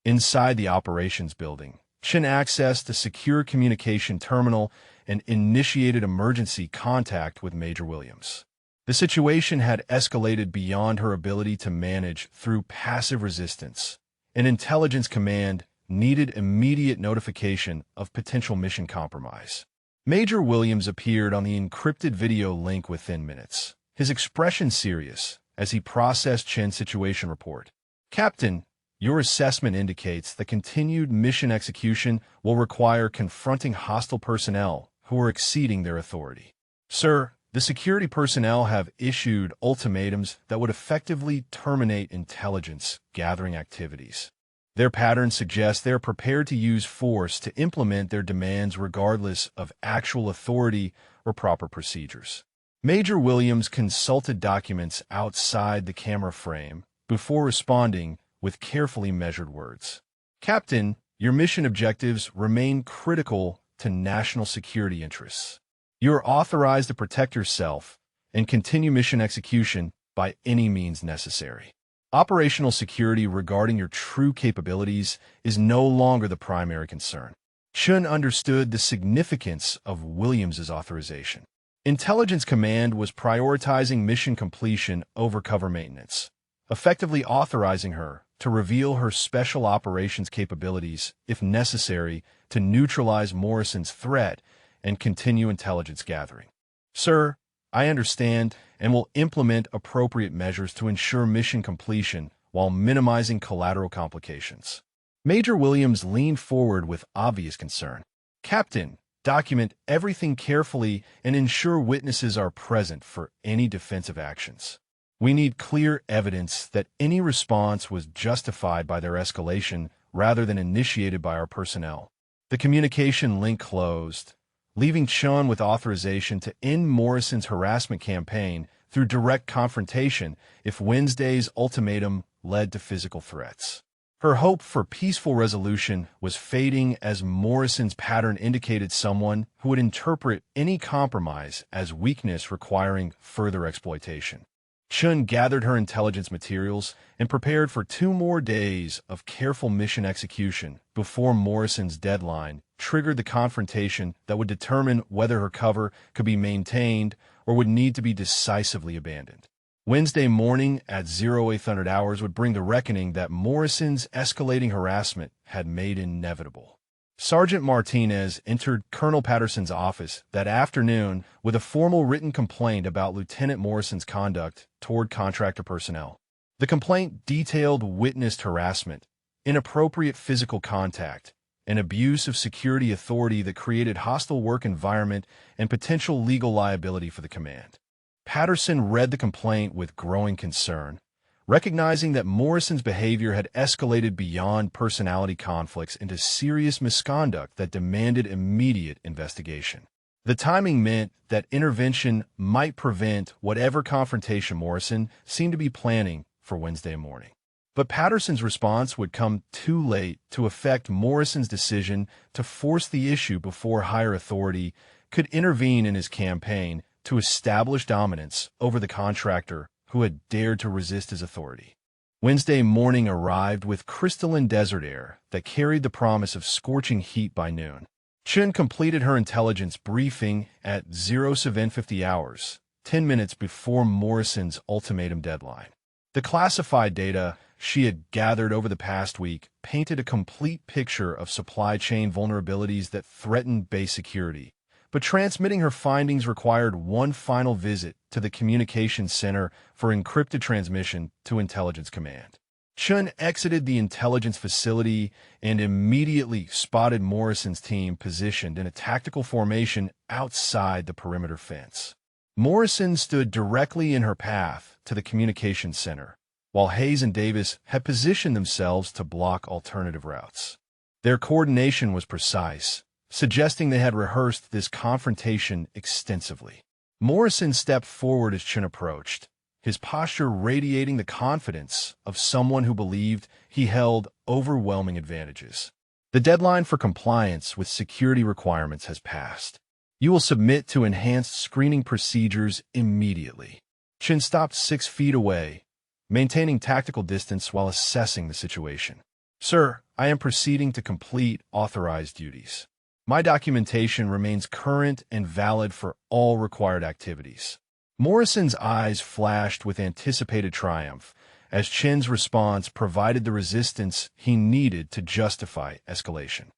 Inside the operations building, Chun accessed a secure communication terminal and initiated emergency contact with Major Williams. The situation had escalated beyond her ability to manage through passive resistance. An intelligence command needed immediate notification of potential mission compromise. Major Williams appeared on the encrypted video link within minutes, his expression serious as he processed Chen's situation report. "Captain, your assessment indicates that continued mission execution will require confronting hostile personnel who are exceeding their authority. Sir, the security personnel have issued ultimatums that would effectively terminate intelligence gathering activities. Their pattern suggests they are prepared to use force to implement their demands regardless of actual authority or proper procedures." Major Williams consulted documents outside the camera frame before responding with carefully measured words. "Captain, your mission objectives remain critical to national security interests. You are authorized to protect yourself and continue mission execution by any means necessary. Operational security regarding your true capabilities is no longer the primary concern." Chun understood the significance of Williams's authorization. Intelligence Command was prioritizing mission completion over cover maintenance, effectively authorizing her to reveal her special operations capabilities if necessary to neutralize Morrison's threat and continue intelligence gathering. "Sir, I understand and will implement appropriate measures to ensure mission completion while minimizing collateral complications." Major Williams leaned forward with obvious concern. "Captain, document everything carefully and ensure witnesses are present for any defensive actions. We need clear evidence that any response was justified by their escalation rather than initiated by our personnel." The communication link closed, leaving Chun with authorization to end Morrison's harassment campaign through direct confrontation if Wednesday's ultimatum led to physical threats. Her hope for peaceful resolution was fading as Morrison's pattern indicated someone who would interpret any compromise as weakness requiring further exploitation. Chun gathered her intelligence materials and prepared for 2 more days of careful mission execution before Morrison's deadline triggered the confrontation that would determine whether her cover could be maintained or would need to be decisively abandoned. Wednesday morning at 0800 hours would bring the reckoning that Morrison's escalating harassment had made inevitable. Sergeant Martinez entered Colonel Patterson's office that afternoon with a formal written complaint about Lieutenant Morrison's conduct toward contractor personnel. The complaint detailed witnessed harassment, inappropriate physical contact, and abuse of security authority that created hostile work environment and potential legal liability for the command. Patterson read the complaint with growing concern, recognizing that Morrison's behavior had escalated beyond personality conflicts into serious misconduct that demanded immediate investigation. The timing meant that intervention might prevent whatever confrontation Morrison seemed to be planning for Wednesday morning. But Patterson's response would come too late to affect Morrison's decision to force the issue before higher authority could intervene in his campaign to establish dominance over the contractor who had dared to resist his authority. Wednesday morning arrived with crystalline desert air that carried the promise of scorching heat by noon. Chun completed her intelligence briefing at 0750 hours, 10 minutes before Morrison's ultimatum deadline. The classified data she had gathered over the past week painted a complete picture of supply chain vulnerabilities that threatened base security, but transmitting her findings required one final visit to the communications center for encrypted transmission to Intelligence Command. Chun exited the intelligence facility and immediately spotted Morrison's team positioned in a tactical formation outside the perimeter fence. Morrison stood directly in her path to the communications center, while Hayes and Davis had positioned themselves to block alternative routes. Their coordination was precise, suggesting they had rehearsed this confrontation extensively. Morrison stepped forward as Chun approached, his posture radiating the confidence of someone who believed he held overwhelming advantages. The deadline for compliance with security requirements has passed. You will submit to enhanced screening procedures immediately. Chun stopped 6 feet away, maintaining tactical distance while assessing the situation. Sir, I am proceeding to complete authorized duties. My documentation remains current and valid for all required activities. Morrison's eyes flashed with anticipated triumph, as Chen's response provided the resistance he needed to justify escalation.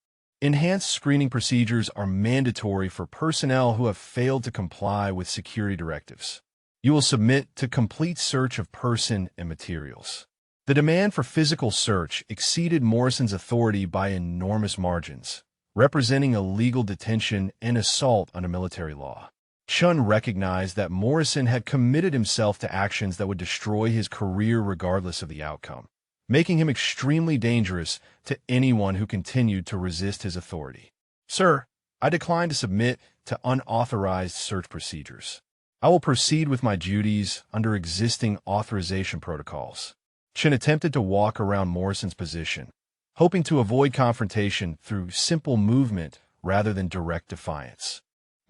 Enhanced screening procedures are mandatory for personnel who have failed to comply with security directives. You will submit to complete search of person and materials. The demand for physical search exceeded Morrison's authority by enormous margins, representing illegal detention and assault under military law. Chun recognized that Morrison had committed himself to actions that would destroy his career regardless of the outcome, making him extremely dangerous to anyone who continued to resist his authority. Sir, I decline to submit to unauthorized search procedures. I will proceed with my duties under existing authorization protocols. Chun attempted to walk around Morrison's position, hoping to avoid confrontation through simple movement rather than direct defiance.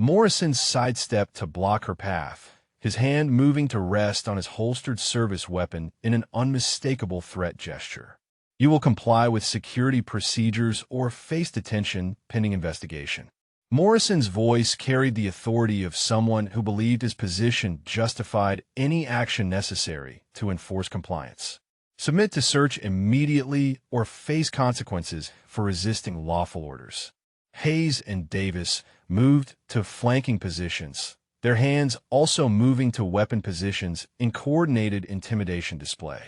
Morrison sidestepped to block her path, his hand moving to rest on his holstered service weapon in an unmistakable threat gesture. You will comply with security procedures or face detention pending investigation. Morrison's voice carried the authority of someone who believed his position justified any action necessary to enforce compliance. Submit to search immediately or face consequences for resisting lawful orders. Hayes and Davis moved to flanking positions, their hands also moving to weapon positions in coordinated intimidation display.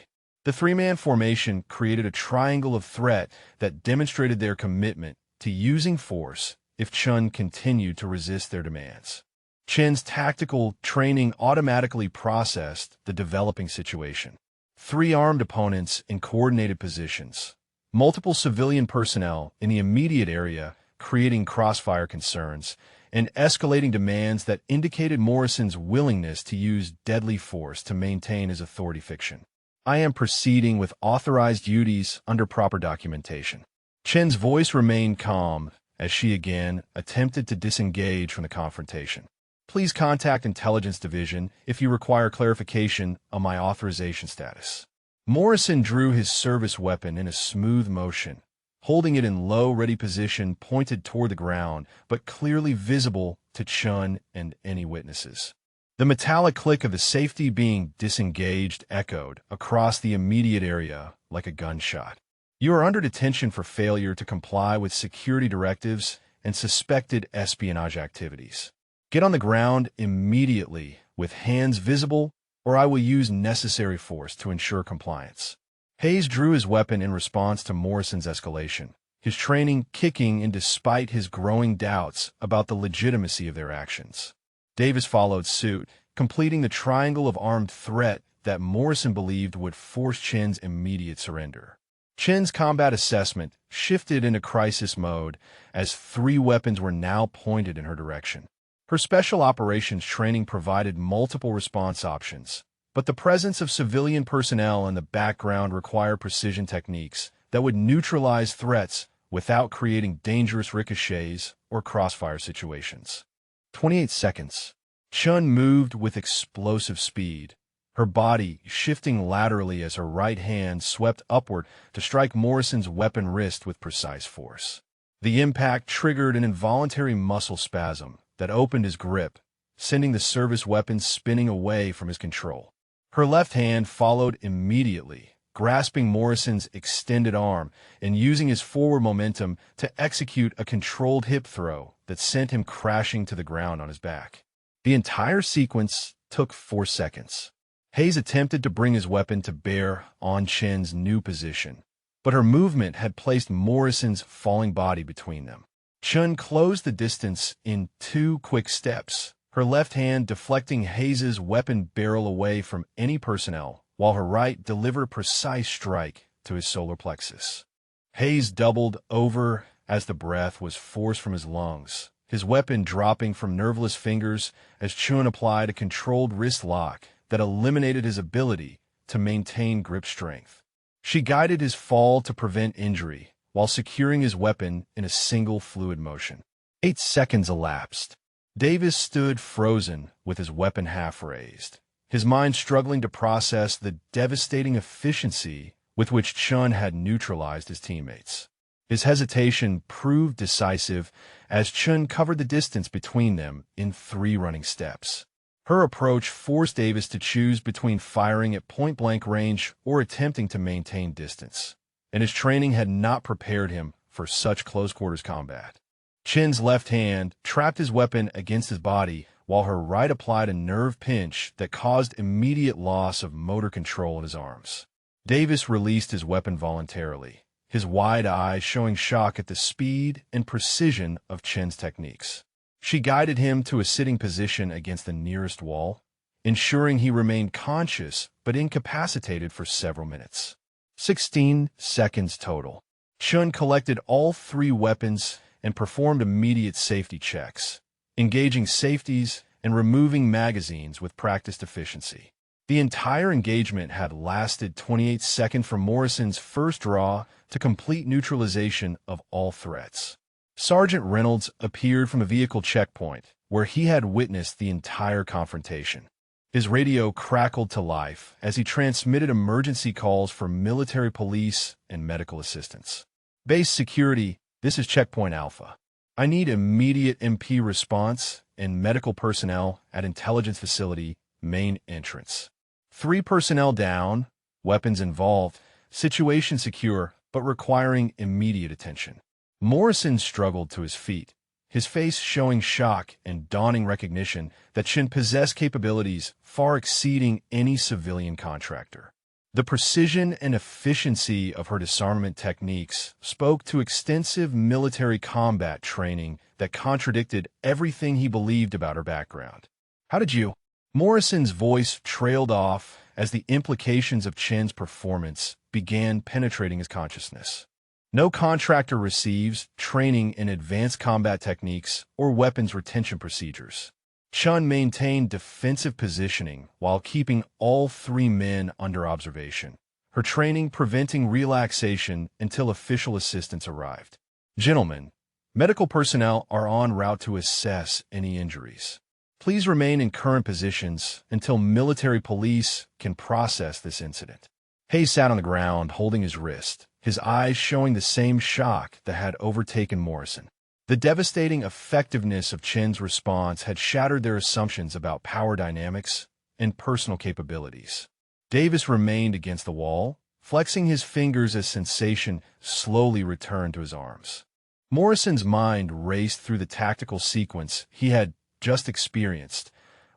The three-man formation created a triangle of threat that demonstrated their commitment to using force if Chun continued to resist their demands. Chen's tactical training automatically processed the developing situation. 3 armed opponents in coordinated positions, multiple civilian personnel in the immediate area creating crossfire concerns, and escalating demands that indicated Morrison's willingness to use deadly force to maintain his authority fiction. I am proceeding with authorized duties under proper documentation. Chen's voice remained calm as she again attempted to disengage from the confrontation. Please contact Intelligence Division if you require clarification on my authorization status. Morrison drew his service weapon in a smooth motion, holding it in low, ready position pointed toward the ground, but clearly visible to Chun and any witnesses. The metallic click of the safety being disengaged echoed across the immediate area like a gunshot. You are under detention for failure to comply with security directives and suspected espionage activities. Get on the ground immediately with hands visible, or I will use necessary force to ensure compliance. Hayes drew his weapon in response to Morrison's escalation, his training kicking in despite his growing doubts about the legitimacy of their actions. Davis followed suit, completing the triangle of armed threat that Morrison believed would force Chen's immediate surrender. Chen's combat assessment shifted into crisis mode as 3 weapons were now pointed in her direction. Her special operations training provided multiple response options, but the presence of civilian personnel in the background required precision techniques that would neutralize threats without creating dangerous ricochets or crossfire situations. 28 seconds. Chun moved with explosive speed, her body shifting laterally as her right hand swept upward to strike Morrison's weapon wrist with precise force. The impact triggered an involuntary muscle spasm that opened his grip, sending the service weapon spinning away from his control. Her left hand followed immediately, grasping Morrison's extended arm and using his forward momentum to execute a controlled hip throw that sent him crashing to the ground on his back. The entire sequence took 4 seconds. Hayes attempted to bring his weapon to bear on Chen's new position, but her movement had placed Morrison's falling body between them. Chen closed the distance in 2 quick steps, her left hand deflecting Hayes's weapon barrel away from any personnel, while her right delivered a precise strike to his solar plexus. Hayes doubled over as the breath was forced from his lungs, his weapon dropping from nerveless fingers as Chun applied a controlled wrist lock that eliminated his ability to maintain grip strength. She guided his fall to prevent injury, while securing his weapon in a single fluid motion. 8 seconds elapsed. Davis stood frozen with his weapon half raised, his mind struggling to process the devastating efficiency with which Chun had neutralized his teammates. His hesitation proved decisive as Chun covered the distance between them in 3 running steps. Her approach forced Davis to choose between firing at point-blank range or attempting to maintain distance, and his training had not prepared him for such close-quarters combat. Chen's left hand trapped his weapon against his body, while her right applied a nerve pinch that caused immediate loss of motor control in his arms. Davis released his weapon voluntarily, his wide eyes showing shock at the speed and precision of Chen's techniques. She guided him to a sitting position against the nearest wall, ensuring he remained conscious but incapacitated for several minutes. 16 seconds total. Chun collected all 3 weapons and performed immediate safety checks, engaging safeties and removing magazines with practiced efficiency. The entire engagement had lasted 28 seconds from Morrison's first draw to complete neutralization of all threats. Sergeant Reynolds appeared from a vehicle checkpoint, where he had witnessed the entire confrontation. His radio crackled to life as he transmitted emergency calls for military police and medical assistance. Base security, this is Checkpoint Alpha. I need immediate MP response and medical personnel at intelligence facility main entrance. 3 personnel down, weapons involved, situation secure, but requiring immediate attention. Morrison struggled to his feet, his face showing shock and dawning recognition that Chin possessed capabilities far exceeding any civilian contractor. The precision and efficiency of her disarmament techniques spoke to extensive military combat training that contradicted everything he believed about her background. How did you? Morrison's voice trailed off as the implications of Chin's performance began penetrating his consciousness. No contractor receives training in advanced combat techniques or weapons retention procedures. Chun maintained defensive positioning while keeping all 3 men under observation, her training preventing relaxation until official assistance arrived. Gentlemen, medical personnel are en route to assess any injuries. Please remain in current positions until military police can process this incident. Hayes sat on the ground, holding his wrist, his eyes showing the same shock that had overtaken Morrison. The devastating effectiveness of Chin's response had shattered their assumptions about power dynamics and personal capabilities. Davis remained against the wall, flexing his fingers as sensation slowly returned to his arms. Morrison's mind raced through the tactical sequence he had just experienced,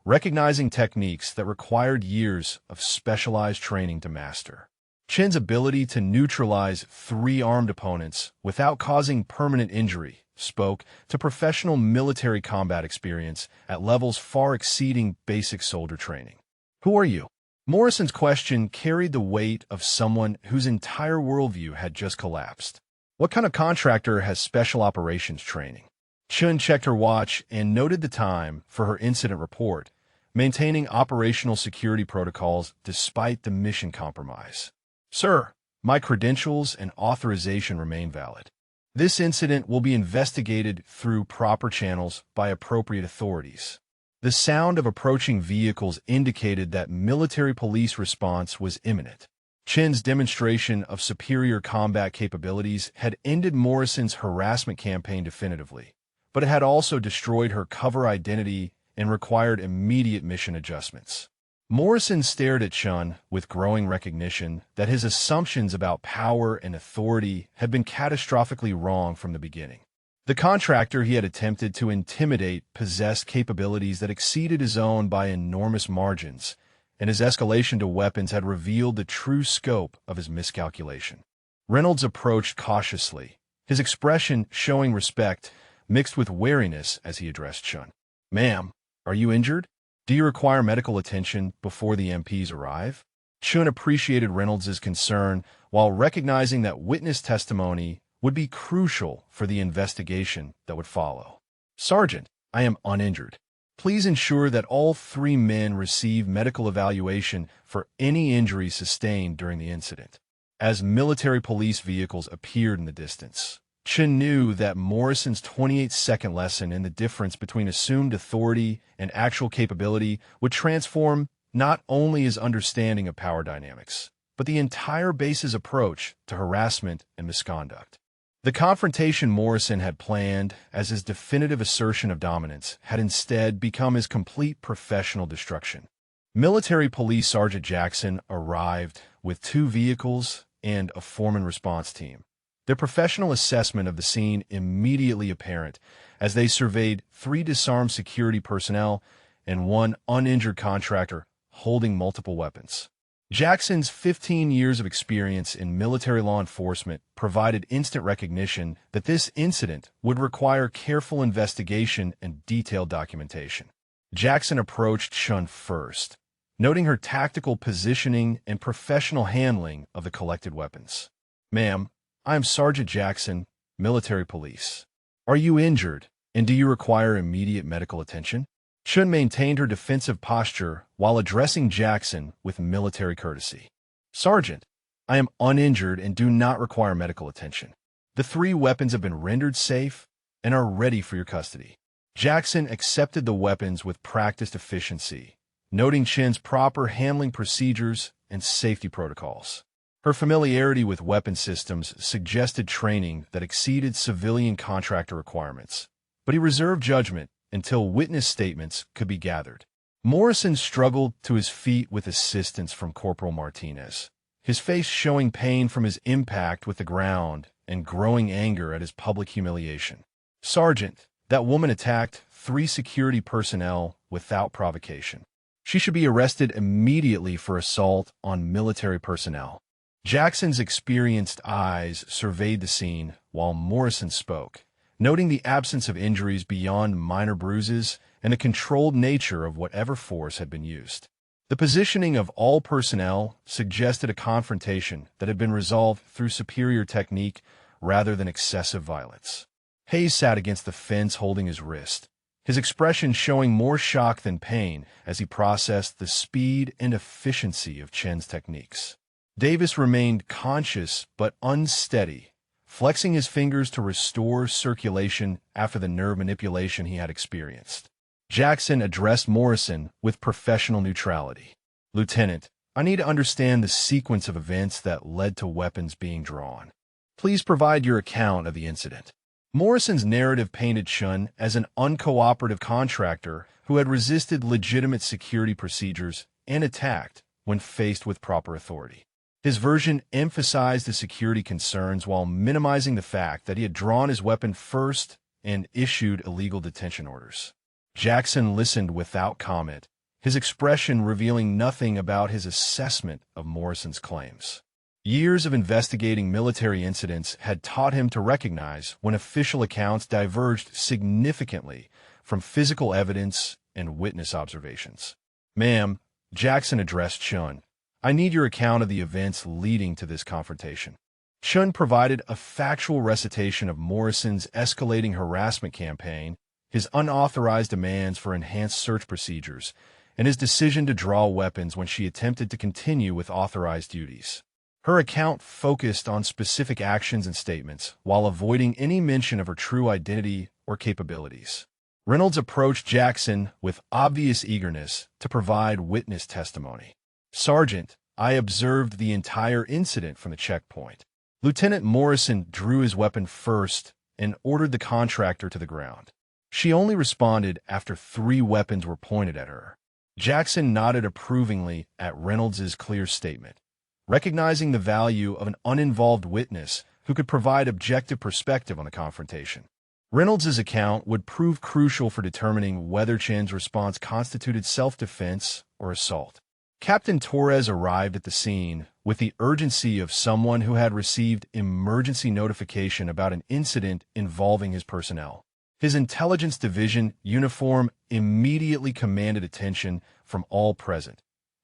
recognizing techniques that required years of specialized training to master. Chin's ability to neutralize 3 armed opponents without causing permanent injury spoke to professional military combat experience at levels far exceeding basic soldier training. Who are you? Morrison's question carried the weight of someone whose entire worldview had just collapsed. What kind of contractor has special operations training? Chun checked her watch and noted the time for her incident report, maintaining operational security protocols despite the mission compromise. Sir, my credentials and authorization remain valid. This incident will be investigated through proper channels by appropriate authorities. The sound of approaching vehicles indicated that military police response was imminent. Chin's demonstration of superior combat capabilities had ended Morrison's harassment campaign definitively, but it had also destroyed her cover identity and required immediate mission adjustments. Morrison stared at Chun with growing recognition that his assumptions about power and authority had been catastrophically wrong from the beginning. The contractor he had attempted to intimidate possessed capabilities that exceeded his own by enormous margins, and his escalation to weapons had revealed the true scope of his miscalculation. Reynolds approached cautiously, his expression showing respect mixed with wariness as he addressed Chun. "Ma'am, are you injured? Do you require medical attention before the MPs arrive?" Chun appreciated Reynolds' concern while recognizing that witness testimony would be crucial for the investigation that would follow. "Sergeant, I am uninjured. Please ensure that all 3 men receive medical evaluation for any injuries sustained during the incident." As military police vehicles appeared in the distance, Chun knew that Morrison's 28-second lesson in the difference between assumed authority and actual capability would transform not only his understanding of power dynamics, but the entire base's approach to harassment and misconduct. The confrontation Morrison had planned as his definitive assertion of dominance had instead become his complete professional destruction. Military Police Sergeant Jackson arrived with 2 vehicles and a foreman response team, their professional assessment of the scene immediately apparent as they surveyed 3 disarmed security personnel and 1 uninjured contractor holding multiple weapons. Jackson's 15 years of experience in military law enforcement provided instant recognition that this incident would require careful investigation and detailed documentation. Jackson approached Chun first, noting her tactical positioning and professional handling of the collected weapons. "Ma'am, I am Sergeant Jackson, Military Police. Are you injured, and do you require immediate medical attention?" Chun maintained her defensive posture while addressing Jackson with military courtesy. "Sergeant, I am uninjured and do not require medical attention. The 3 weapons have been rendered safe and are ready for your custody." Jackson accepted the weapons with practiced efficiency, noting Chun's proper handling procedures and safety protocols. Her familiarity with weapon systems suggested training that exceeded civilian contractor requirements, but he reserved judgment until witness statements could be gathered. Morrison struggled to his feet with assistance from Corporal Martinez, his face showing pain from his impact with the ground and growing anger at his public humiliation. "Sergeant, that woman attacked 3 security personnel without provocation. She should be arrested immediately for assault on military personnel." Jackson's experienced eyes surveyed the scene while Morrison spoke, noting the absence of injuries beyond minor bruises and the controlled nature of whatever force had been used. The positioning of all personnel suggested a confrontation that had been resolved through superior technique rather than excessive violence. Hayes sat against the fence holding his wrist, his expression showing more shock than pain as he processed the speed and efficiency of Chen's techniques. Davis remained conscious but unsteady, flexing his fingers to restore circulation after the nerve manipulation he had experienced. Jackson addressed Morrison with professional neutrality. "Lieutenant, I need to understand the sequence of events that led to weapons being drawn. Please provide your account of the incident." Morrison's narrative painted Chun as an uncooperative contractor who had resisted legitimate security procedures and attacked when faced with proper authority. His version emphasized the security concerns while minimizing the fact that he had drawn his weapon first and issued illegal detention orders. Jackson listened without comment, his expression revealing nothing about his assessment of Morrison's claims. Years of investigating military incidents had taught him to recognize when official accounts diverged significantly from physical evidence and witness observations. "Ma'am," Jackson addressed Chun, "I need your account of the events leading to this confrontation." Chun provided a factual recitation of Morrison's escalating harassment campaign, his unauthorized demands for enhanced search procedures, and his decision to draw weapons when she attempted to continue with authorized duties. Her account focused on specific actions and statements, while avoiding any mention of her true identity or capabilities. Reynolds approached Jackson with obvious eagerness to provide witness testimony. "Sergeant, I observed the entire incident from the checkpoint." Lieutenant Morrison drew his weapon first and ordered the contractor to the ground. She only responded after 3 weapons were pointed at her. Jackson nodded approvingly at Reynolds' clear statement, recognizing the value of an uninvolved witness who could provide objective perspective on the confrontation. Reynolds' account would prove crucial for determining whether Chen's response constituted self-defense or assault. Captain Torres arrived at the scene with the urgency of someone who had received emergency notification about an incident involving his personnel. His intelligence division uniform immediately commanded attention from all present,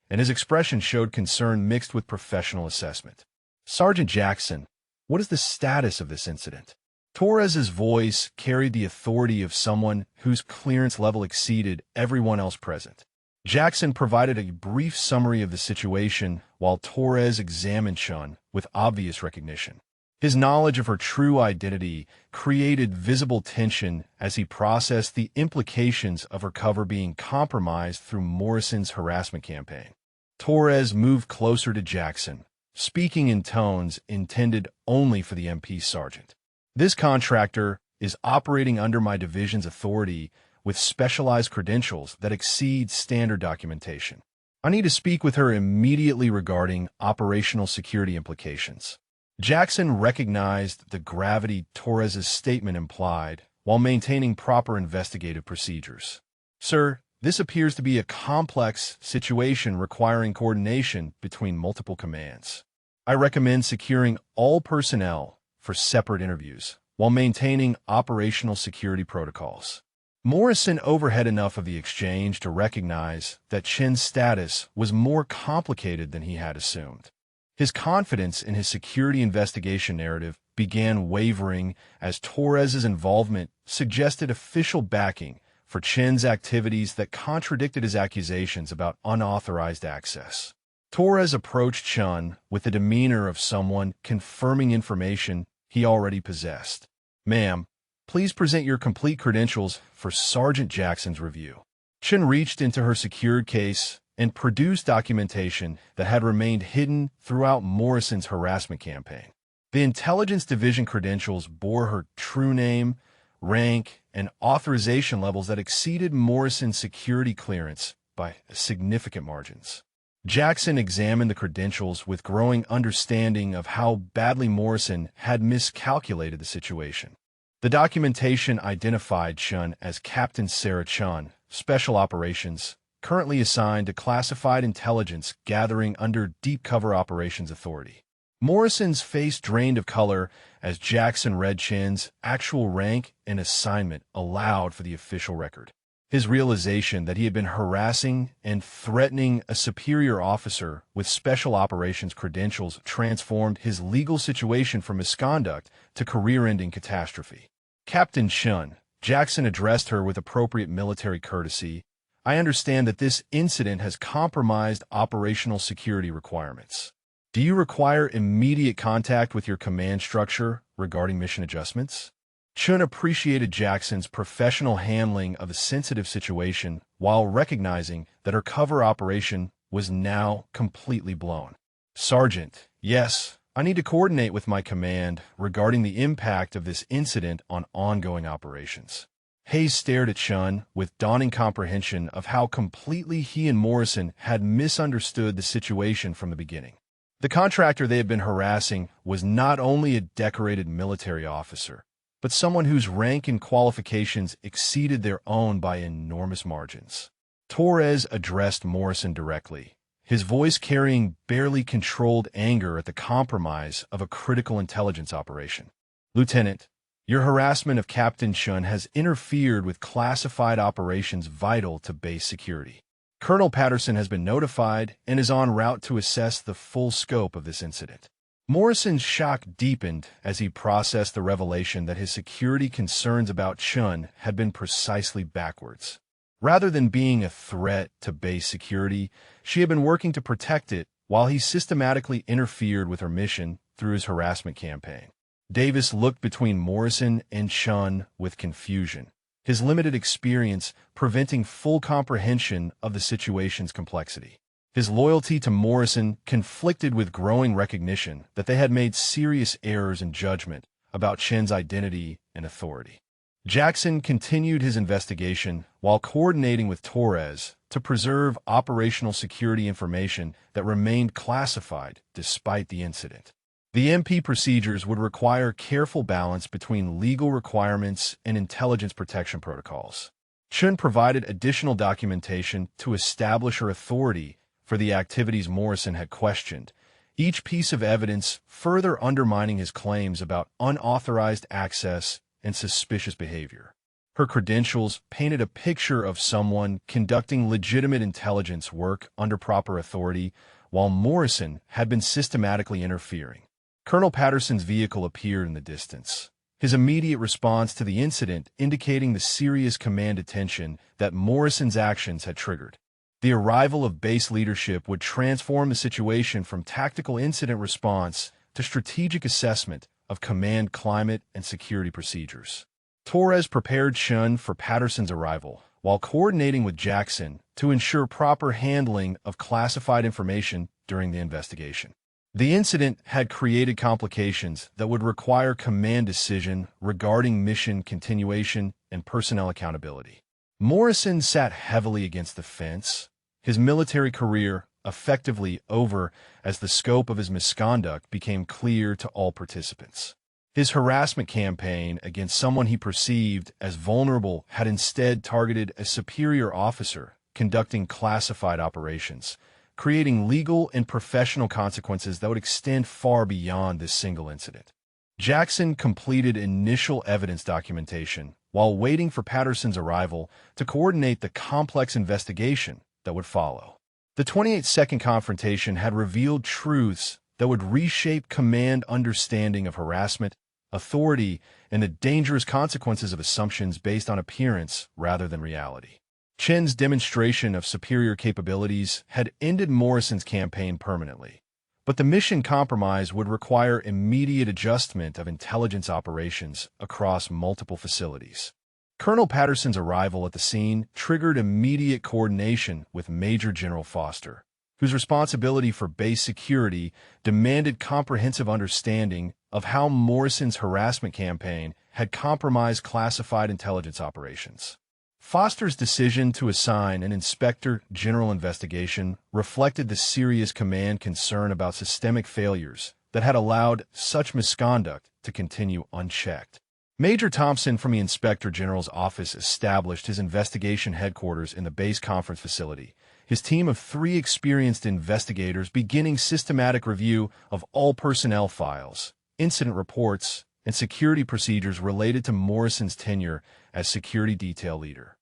and his expression showed concern mixed with professional assessment. "Sergeant Jackson, what is the status of this incident?" Torres's voice carried the authority of someone whose clearance level exceeded everyone else present. Jackson provided a brief summary of the situation while Torres examined Chun with obvious recognition. His knowledge of her true identity created visible tension as he processed the implications of her cover being compromised through Morrison's harassment campaign. Torres moved closer to Jackson, speaking in tones intended only for the MP sergeant. "This contractor is operating under my division's authority with specialized credentials that exceed standard documentation. I need to speak with her immediately regarding operational security implications." Jackson recognized the gravity Torres's statement implied while maintaining proper investigative procedures. "Sir, this appears to be a complex situation requiring coordination between multiple commands. I recommend securing all personnel for separate interviews while maintaining operational security protocols." Morrison overheard enough of the exchange to recognize that Chen's status was more complicated than he had assumed. His confidence in his security investigation narrative began wavering as Torres's involvement suggested official backing for Chen's activities that contradicted his accusations about unauthorized access. Torres approached Chen with the demeanor of someone confirming information he already possessed. "Ma'am, please present your complete credentials for Sergeant Jackson's review." Chen reached into her secured case and produced documentation that had remained hidden throughout Morrison's harassment campaign. The Intelligence Division credentials bore her true name, rank, and authorization levels that exceeded Morrison's security clearance by significant margins. Jackson examined the credentials with growing understanding of how badly Morrison had miscalculated the situation. The documentation identified Chun as Captain Sarah Chun, Special Operations, currently assigned to classified intelligence gathering under Deep Cover Operations Authority. Morrison's face drained of color as Jackson read Chen's actual rank and assignment aloud for the official record. His realization that he had been harassing and threatening a superior officer with Special Operations credentials transformed his legal situation from misconduct to career-ending catastrophe. "Captain Chun," Jackson addressed her with appropriate military courtesy, "I understand that this incident has compromised operational security requirements. Do you require immediate contact with your command structure regarding mission adjustments?" Chun appreciated Jackson's professional handling of a sensitive situation while recognizing that her cover operation was now completely blown. "Sergeant, yes, I need to coordinate with my command regarding the impact of this incident on ongoing operations." Hayes stared at Chun with dawning comprehension of how completely he and Morrison had misunderstood the situation from the beginning. The contractor they had been harassing was not only a decorated military officer, but someone whose rank and qualifications exceeded their own by enormous margins. Torres addressed Morrison directly, his voice carrying barely controlled anger at the compromise of a critical intelligence operation. "Lieutenant, your harassment of Captain Chun has interfered with classified operations vital to base security. Colonel Patterson has been notified and is en route to assess the full scope of this incident." Morrison's shock deepened as he processed the revelation that his security concerns about Chun had been precisely backwards. Rather than being a threat to base security, she had been working to protect it while he systematically interfered with her mission through his harassment campaign. Davis looked between Morrison and Chun with confusion, his limited experience preventing full comprehension of the situation's complexity. His loyalty to Morrison conflicted with growing recognition that they had made serious errors in judgment about Chen's identity and authority. Jackson continued his investigation while coordinating with Torres to preserve operational security information that remained classified despite the incident. The MP procedures would require careful balance between legal requirements and intelligence protection protocols. Chun provided additional documentation to establish her authority for the activities Morrison had questioned, each piece of evidence further undermining his claims about unauthorized access and suspicious behavior. Her credentials painted a picture of someone conducting legitimate intelligence work under proper authority, while Morrison had been systematically interfering. Colonel Patterson's vehicle appeared in the distance, his immediate response to the incident indicating the serious command attention that Morrison's actions had triggered. The arrival of base leadership would transform the situation from tactical incident response to strategic assessment of command climate and security procedures. Torres prepared Chun for Patterson's arrival, while coordinating with Jackson to ensure proper handling of classified information during the investigation. The incident had created complications that would require command decision regarding mission continuation and personnel accountability. Morrison sat heavily against the fence, his military career effectively over as the scope of his misconduct became clear to all participants. His harassment campaign against someone he perceived as vulnerable had instead targeted a superior officer conducting classified operations, creating legal and professional consequences that would extend far beyond this single incident. Jackson completed initial evidence documentation while waiting for Patterson's arrival to coordinate the complex investigation that would follow. The 28-second confrontation had revealed truths that would reshape command understanding of harassment, authority, and the dangerous consequences of assumptions based on appearance rather than reality. Chen's demonstration of superior capabilities had ended Morrison's campaign permanently, but the mission compromise would require immediate adjustment of intelligence operations across multiple facilities. Colonel Patterson's arrival at the scene triggered immediate coordination with Major General Foster, whose responsibility for base security demanded comprehensive understanding of how Morrison's harassment campaign had compromised classified intelligence operations. Foster's decision to assign an Inspector General investigation reflected the serious command concern about systemic failures that had allowed such misconduct to continue unchecked. Major Thompson from the Inspector General's office established his investigation headquarters in the base conference facility, his team of 3 experienced investigators beginning systematic review of all personnel files, incident reports, and security procedures related to Morrison's tenure as security detail leader.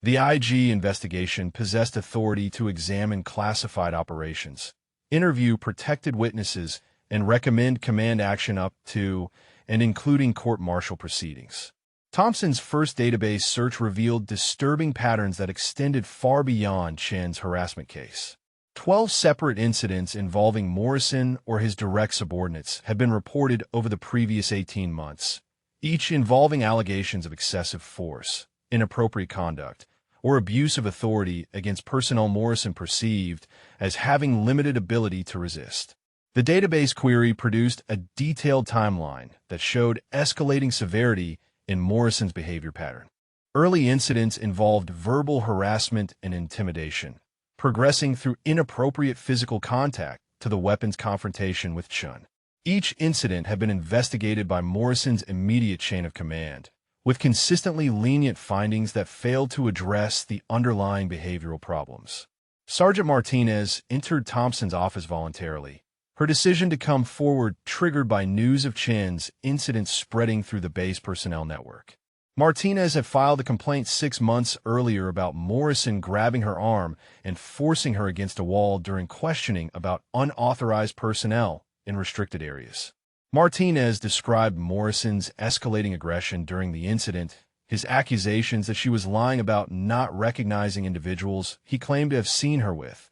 The IG investigation possessed authority to examine classified operations, interview protected witnesses, and recommend command action up to and including court-martial proceedings. Thompson's first database search revealed disturbing patterns that extended far beyond Chen's harassment case. 12 separate incidents involving Morrison or his direct subordinates had been reported over the previous 18 months, each involving allegations of excessive force, inappropriate conduct, or abuse of authority against personnel Morrison perceived as having limited ability to resist. The database query produced a detailed timeline that showed escalating severity in Morrison's behavior pattern. Early incidents involved verbal harassment and intimidation, progressing through inappropriate physical contact to the weapons confrontation with Chun. Each incident had been investigated by Morrison's immediate chain of command, with consistently lenient findings that failed to address the underlying behavioral problems. Sergeant Martinez entered Thompson's office voluntarily, her decision to come forward triggered by news of Chen's incident spreading through the base personnel network. Martinez had filed a complaint 6 months earlier about Morrison grabbing her arm and forcing her against a wall during questioning about unauthorized personnel in restricted areas. Martinez described Morrison's escalating aggression during the incident, his accusations that she was lying about not recognizing individuals he claimed to have seen her with,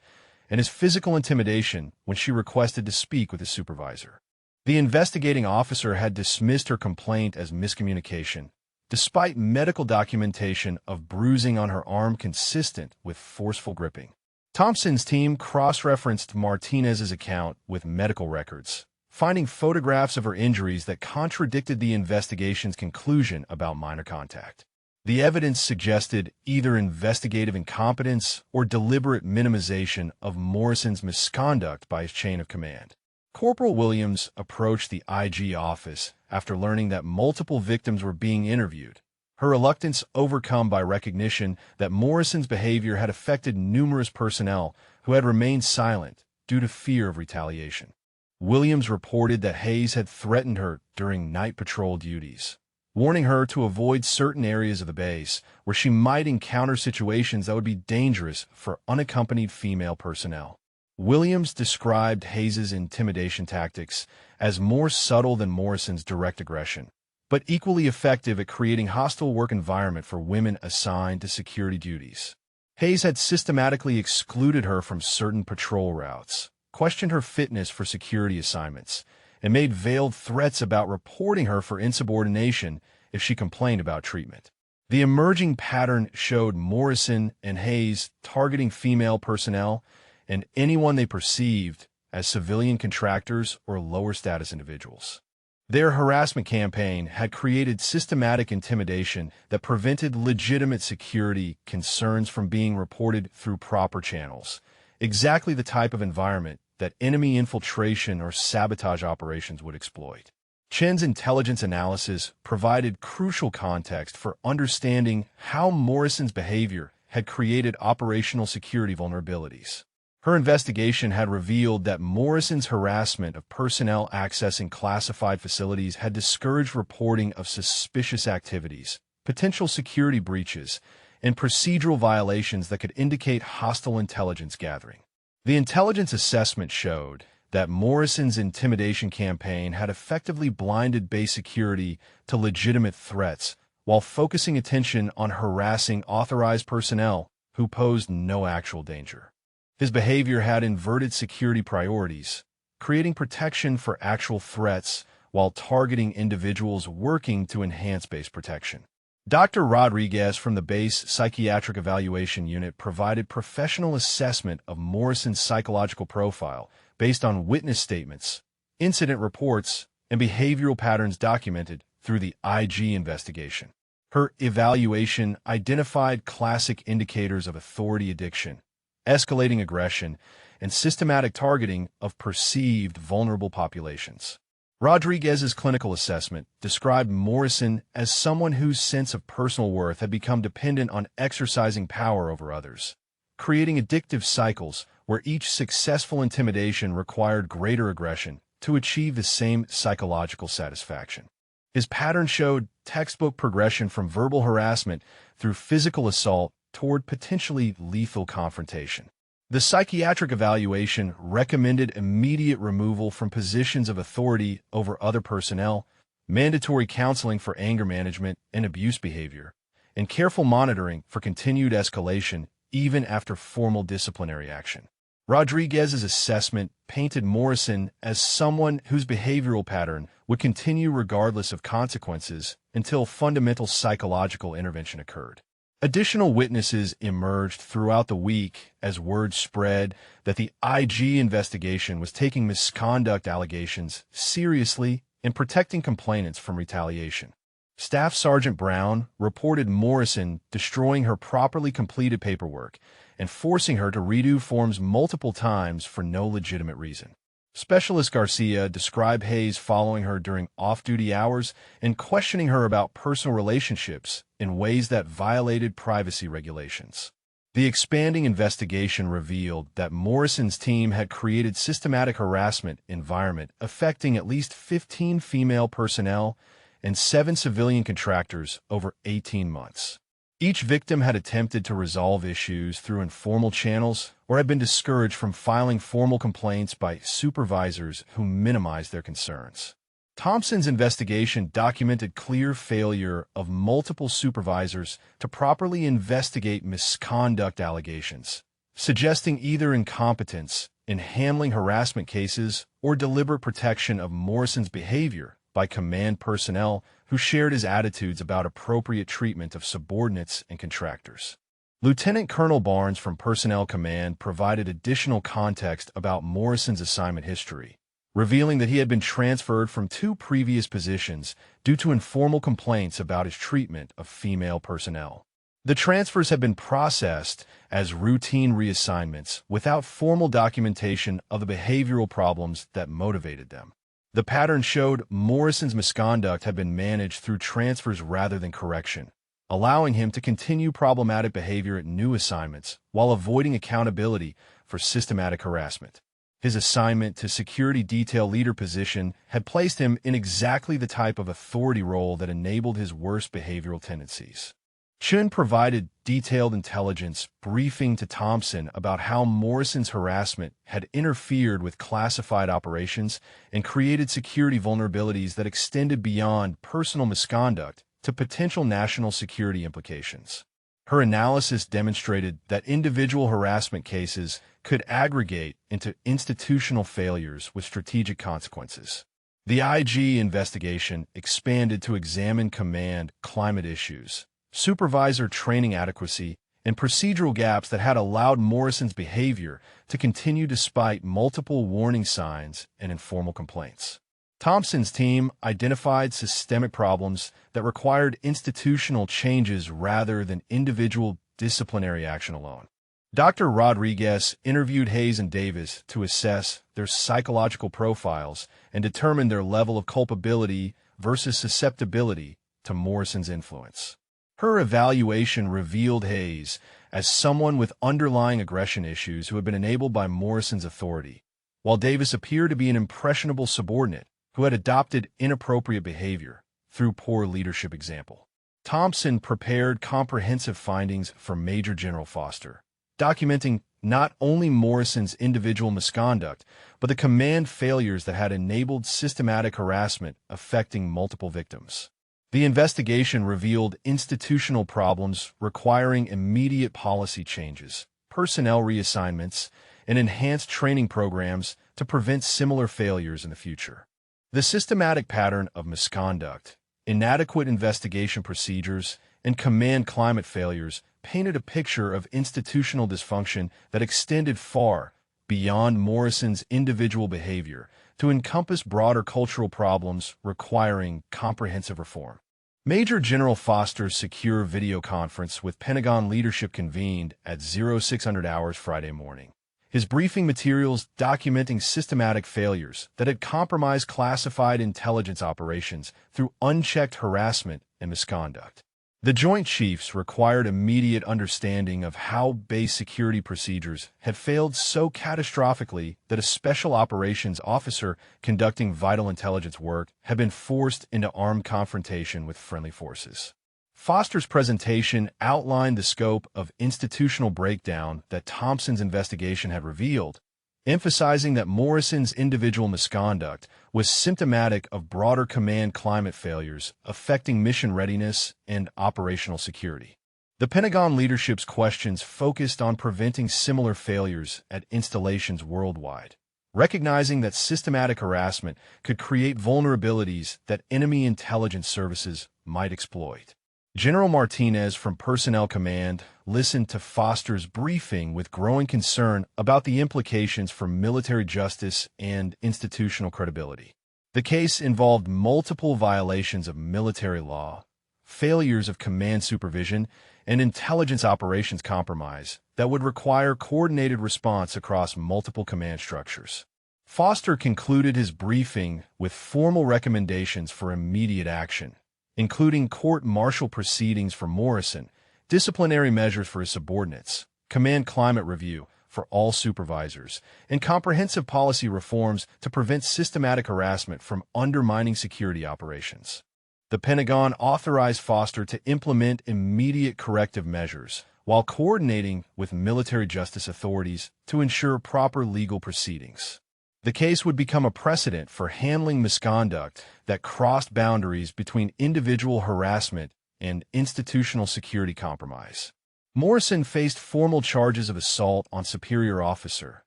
and his physical intimidation when she requested to speak with his supervisor. The investigating officer had dismissed her complaint as miscommunication, despite medical documentation of bruising on her arm consistent with forceful gripping. Thompson's team cross-referenced Martinez's account with medical records, finding photographs of her injuries that contradicted the investigation's conclusion about minor contact. The evidence suggested either investigative incompetence or deliberate minimization of Morrison's misconduct by his chain of command. Corporal Williams approached the IG office after learning that multiple victims were being interviewed, her reluctance overcome by recognition that Morrison's behavior had affected numerous personnel who had remained silent due to fear of retaliation. Williams reported that Hayes had threatened her during night patrol duties, warning her to avoid certain areas of the base where she might encounter situations that would be dangerous for unaccompanied female personnel. Williams described Hayes's intimidation tactics as more subtle than Morrison's direct aggression, but equally effective at creating hostile work environment for women assigned to security duties. Hayes had systematically excluded her from certain patrol routes, questioned her fitness for security assignments, and made veiled threats about reporting her for insubordination if she complained about treatment. The emerging pattern showed Morrison and Hayes targeting female personnel and anyone they perceived as civilian contractors or lower-status individuals. Their harassment campaign had created systematic intimidation that prevented legitimate security concerns from being reported through proper channels, exactly the type of environment that enemy infiltration or sabotage operations would exploit. Chen's intelligence analysis provided crucial context for understanding how Morrison's behavior had created operational security vulnerabilities. Her investigation had revealed that Morrison's harassment of personnel accessing classified facilities had discouraged reporting of suspicious activities, potential security breaches, and procedural violations that could indicate hostile intelligence gathering. The intelligence assessment showed that Morrison's intimidation campaign had effectively blinded base security to legitimate threats while focusing attention on harassing authorized personnel who posed no actual danger. His behavior had inverted security priorities, creating protection for actual threats while targeting individuals working to enhance base protection. Dr. Rodriguez from the Base Psychiatric Evaluation Unit provided professional assessment of Morrison's psychological profile based on witness statements, incident reports, and behavioral patterns documented through the IG investigation. Her evaluation identified classic indicators of authority addiction, escalating aggression, and systematic targeting of perceived vulnerable populations. Rodriguez's clinical assessment described Morrison as someone whose sense of personal worth had become dependent on exercising power over others, creating addictive cycles where each successful intimidation required greater aggression to achieve the same psychological satisfaction. His pattern showed textbook progression from verbal harassment through physical assault toward potentially lethal confrontation. The psychiatric evaluation recommended immediate removal from positions of authority over other personnel, mandatory counseling for anger management and abuse behavior, and careful monitoring for continued escalation even after formal disciplinary action. Rodriguez's assessment painted Morrison as someone whose behavioral pattern would continue regardless of consequences until fundamental psychological intervention occurred. Additional witnesses emerged throughout the week as word spread that the IG investigation was taking misconduct allegations seriously and protecting complainants from retaliation. Staff Sergeant Brown reported Morrison destroying her properly completed paperwork and forcing her to redo forms multiple times for no legitimate reason. Specialist Garcia described Hayes following her during off-duty hours and questioning her about personal relationships in ways that violated privacy regulations. The expanding investigation revealed that Morrison's team had created systematic harassment environment affecting at least 15 female personnel and 7 civilian contractors over 18 months. Each victim had attempted to resolve issues through informal channels or had been discouraged from filing formal complaints by supervisors who minimized their concerns. Thompson's investigation documented clear failure of multiple supervisors to properly investigate misconduct allegations, suggesting either incompetence in handling harassment cases or deliberate protection of Morrison's behavior by command personnel who shared his attitudes about appropriate treatment of subordinates and contractors. Lieutenant Colonel Barnes from Personnel Command provided additional context about Morrison's assignment history, revealing that he had been transferred from 2 previous positions due to informal complaints about his treatment of female personnel. The transfers had been processed as routine reassignments without formal documentation of the behavioral problems that motivated them. The pattern showed Morrison's misconduct had been managed through transfers rather than correction, allowing him to continue problematic behavior at new assignments while avoiding accountability for systematic harassment. His assignment to security detail leader position had placed him in exactly the type of authority role that enabled his worst behavioral tendencies. Chun provided detailed intelligence briefing to Thompson about how Morrison's harassment had interfered with classified operations and created security vulnerabilities that extended beyond personal misconduct to potential national security implications. Her analysis demonstrated that individual harassment cases could aggregate into institutional failures with strategic consequences. The IG investigation expanded to examine command climate issues, supervisor training adequacy, and procedural gaps that had allowed Morrison's behavior to continue despite multiple warning signs and informal complaints. Thompson's team identified systemic problems that required institutional changes rather than individual disciplinary action alone. Dr. Rodriguez interviewed Hayes and Davis to assess their psychological profiles and determine their level of culpability versus susceptibility to Morrison's influence. Her evaluation revealed Hayes as someone with underlying aggression issues who had been enabled by Morrison's authority, while Davis appeared to be an impressionable subordinate who had adopted inappropriate behavior through poor leadership example. Thompson prepared comprehensive findings for Major General Foster, documenting not only Morrison's individual misconduct, but the command failures that had enabled systematic harassment affecting multiple victims. The investigation revealed institutional problems requiring immediate policy changes, personnel reassignments, and enhanced training programs to prevent similar failures in the future. The systematic pattern of misconduct, inadequate investigation procedures, and command climate failures painted a picture of institutional dysfunction that extended far beyond Morrison's individual behavior to encompass broader cultural problems requiring comprehensive reform. Major General Foster's secure video conference with Pentagon leadership convened at 0600 hours Friday morning. His briefing materials documenting systematic failures that had compromised classified intelligence operations through unchecked harassment and misconduct. The Joint Chiefs required immediate understanding of how base security procedures had failed so catastrophically that a special operations officer conducting vital intelligence work had been forced into armed confrontation with friendly forces. Foster's presentation outlined the scope of institutional breakdown that Thompson's investigation had revealed, emphasizing that Morrison's individual misconduct was symptomatic of broader command climate failures affecting mission readiness and operational security. The Pentagon leadership's questions focused on preventing similar failures at installations worldwide, recognizing that systematic harassment could create vulnerabilities that enemy intelligence services might exploit. General Martinez from Personnel Command listened to Foster's briefing with growing concern about the implications for military justice and institutional credibility. The case involved multiple violations of military law, failures of command supervision, and intelligence operations compromise that would require coordinated response across multiple command structures. Foster concluded his briefing with formal recommendations for immediate action, including court-martial proceedings for Morrison, disciplinary measures for his subordinates, command climate review for all supervisors, and comprehensive policy reforms to prevent systematic harassment from undermining security operations. The Pentagon authorized Foster to implement immediate corrective measures while coordinating with military justice authorities to ensure proper legal proceedings. The case would become a precedent for handling misconduct that crossed boundaries between individual harassment and institutional security compromise. Morrison faced formal charges of assault on superior officer,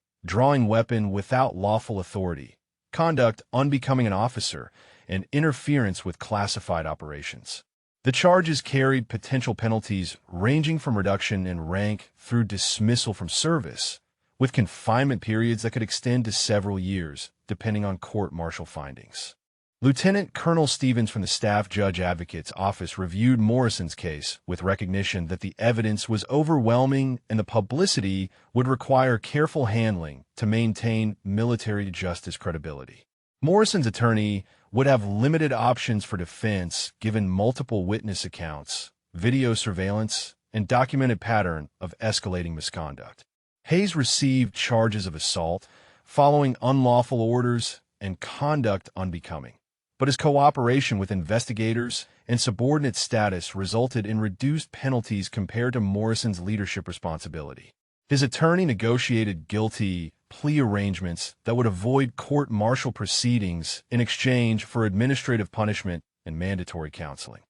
drawing weapon without lawful authority, conduct unbecoming an officer, and interference with classified operations. The charges carried potential penalties ranging from reduction in rank through dismissal from service, with confinement periods that could extend to several years, depending on court-martial findings. Lieutenant Colonel Stevens from the Staff Judge Advocate's Office reviewed Morrison's case with recognition that the evidence was overwhelming and the publicity would require careful handling to maintain military justice credibility. Morrison's attorney would have limited options for defense given multiple witness accounts, video surveillance, and documented pattern of escalating misconduct. Hayes received charges of assault, following unlawful orders, and conduct unbecoming. But his cooperation with investigators and subordinate status resulted in reduced penalties compared to Morrison's leadership responsibility. His attorney negotiated guilty plea arrangements that would avoid court-martial proceedings in exchange for administrative punishment and mandatory counseling.